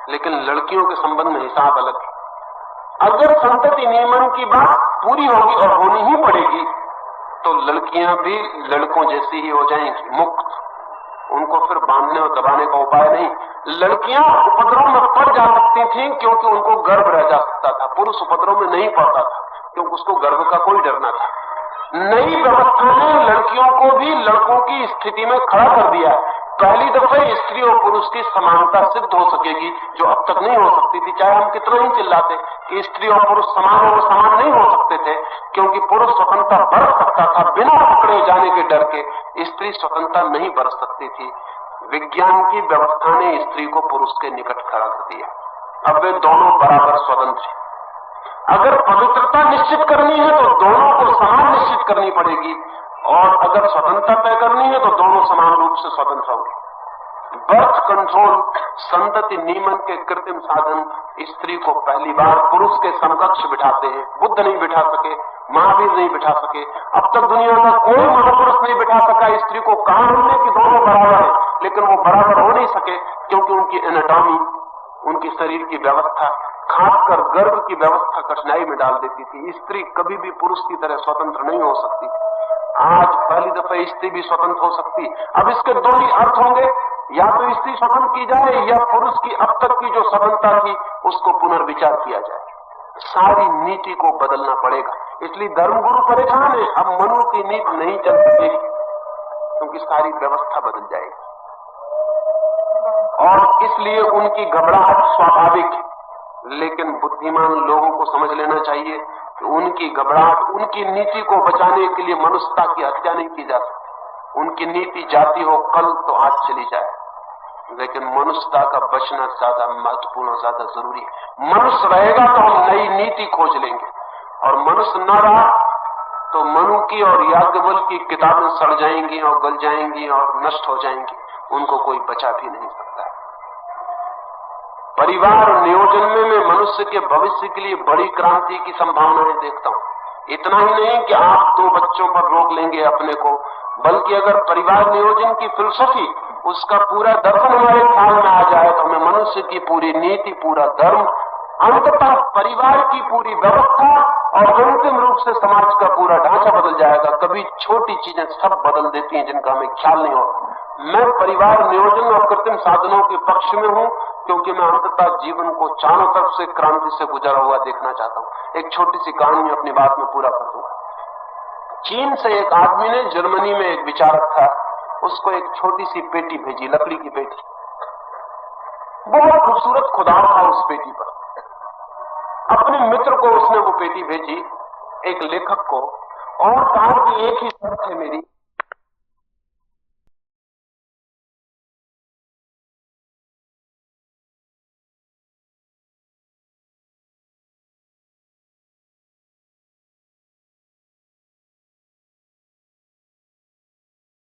लेकिन लड़कियों के संबंध में हिसाब अलग है। अगर संतति नियमन की बात पूरी होगी, और होनी ही पड़ेगी, तो लड़कियां भी लड़कों जैसी ही हो जाएंगी, मुक्त। उनको फिर बांधने और दबाने का उपाय नहीं। लड़कियां उपद्रव में पड़ जा सकती थीं क्योंकि उनको गर्भ रह जा सकता था, पुरुष उपद्रव में नहीं पड़ता था क्योंकि उसको गर्भ का कोई डर न था। नई व्यवस्था ने लड़कियों को भी लड़कों की स्थिति में खड़ा कर दिया, पहली दफे स्त्री और पुरुष की समानता सिद्ध हो सकेगी, जो अब तक नहीं हो सकती थी। चाहे हम कितना ही चिल्लाते कि स्त्री और पुरुष समान और समान नहीं हो सकते थे, क्योंकि पुरुष स्वतंत्रता बरत सकता था बिना पकड़े जाने के डर के, स्त्री स्वतंत्रता नहीं बरत सकती थी। विज्ञान की व्यवस्था ने स्त्री को पुरुष के निकट खड़ा कर दिया। अब वे दोनों बराबर स्वतंत्र हैं। अगर पवित्रता निश्चित करनी है तो दोनों को समान निश्चित करनी पड़ेगी, और अगर स्वतंत्रता तय करनी है तो दोनों समान रूप से स्वतंत्र होंगे। बर्थ कंट्रोल, संतति नियमन के कृत्रिम साधन स्त्री को पहली बार पुरुष के समकक्ष बिठाते हैं। बुद्ध नहीं बिठा सके, महावीर नहीं बिठा सके, अब तक दुनिया का कोई महापुरुष नहीं बिठा सका स्त्री को। कहा हमने कि दोनों बराबर है, लेकिन वो बराबर हो नहीं सके, क्योंकि उनकी एनाटॉमी, उनकी शरीर की व्यवस्था, खासकर गर्भ की व्यवस्था कठिनाई में डाल देती थी। स्त्री कभी भी पुरुष की तरह स्वतंत्र नहीं हो सकती। आज पहली दफे स्त्री भी स्वतंत्र हो सकती। अब इसके दो ही अर्थ होंगे, या तो स्त्री स्वतंत्र की जाए या पुरुष की अब तक की जो स्वतंत्रता थी उसको पुनर्विचार किया जाए। सारी नीति को बदलना पड़ेगा। इसलिए धर्मगुरु परेशान है, अब मनु की नीति नहीं चल सकेगी, क्योंकि सारी व्यवस्था बदल जाएगी। और इसलिए उनकी घबराहट स्वाभाविक है, लेकिन बुद्धिमान लोगों को समझ लेना चाहिए कि उनकी घबराहट, उनकी नीति को बचाने के लिए मनुष्यता की हत्या नहीं की जा सकती। उनकी नीति जाती हो कल तो आज चली जाए, लेकिन मनुष्यता का बचना ज्यादा महत्वपूर्ण और ज्यादा जरूरी है। मनुष्य रहेगा तो हम नई नीति खोज लेंगे, और मनुष्य न रहा तो मनु की और याज्ञवल्क्य की किताबें सड़ जाएंगी और गल जाएंगी और नष्ट हो जाएंगी, उनको कोई बचा भी नहीं सकता है। परिवार नियोजन में मैं मनुष्य के भविष्य के लिए बड़ी क्रांति की संभावनाएं देखता हूं। इतना ही नहीं कि आप 2 बच्चों पर रोक लेंगे अपने को, बल्कि अगर परिवार नियोजन की फिलसफी, उसका पूरा दर्शन हमारे ख्याल में आ जाए तो हमें मनुष्य की पूरी नीति, पूरा धर्म, अंततः परिवार की पूरी व्यवस्था और अंतिम रूप से समाज का पूरा ढांचा बदल जाएगा। कभी छोटी चीजें सब बदल देती हैं जिनका हमें ख्याल नहीं होता। मैं परिवार नियोजन और कृत्रिम साधनों के पक्ष में हूं, क्योंकि मैं अंततः जीवन को चारों तरफ से क्रांति से गुजरा हुआ देखना चाहता हूं। एक छोटी सी कहानी अपनी बात में पूरा कर दूंगा। चीन से एक आदमी ने, जर्मनी में एक विचारक था, उसको एक छोटी सी पेटी भेजी, लकड़ी की पेटी। बहुत खूबसूरत खुदाव था उस पेटी पर। अपने मित्र को उसने वो पेटी भेजी, एक लेखक को, और कहा कि एक ही शर्त है मेरी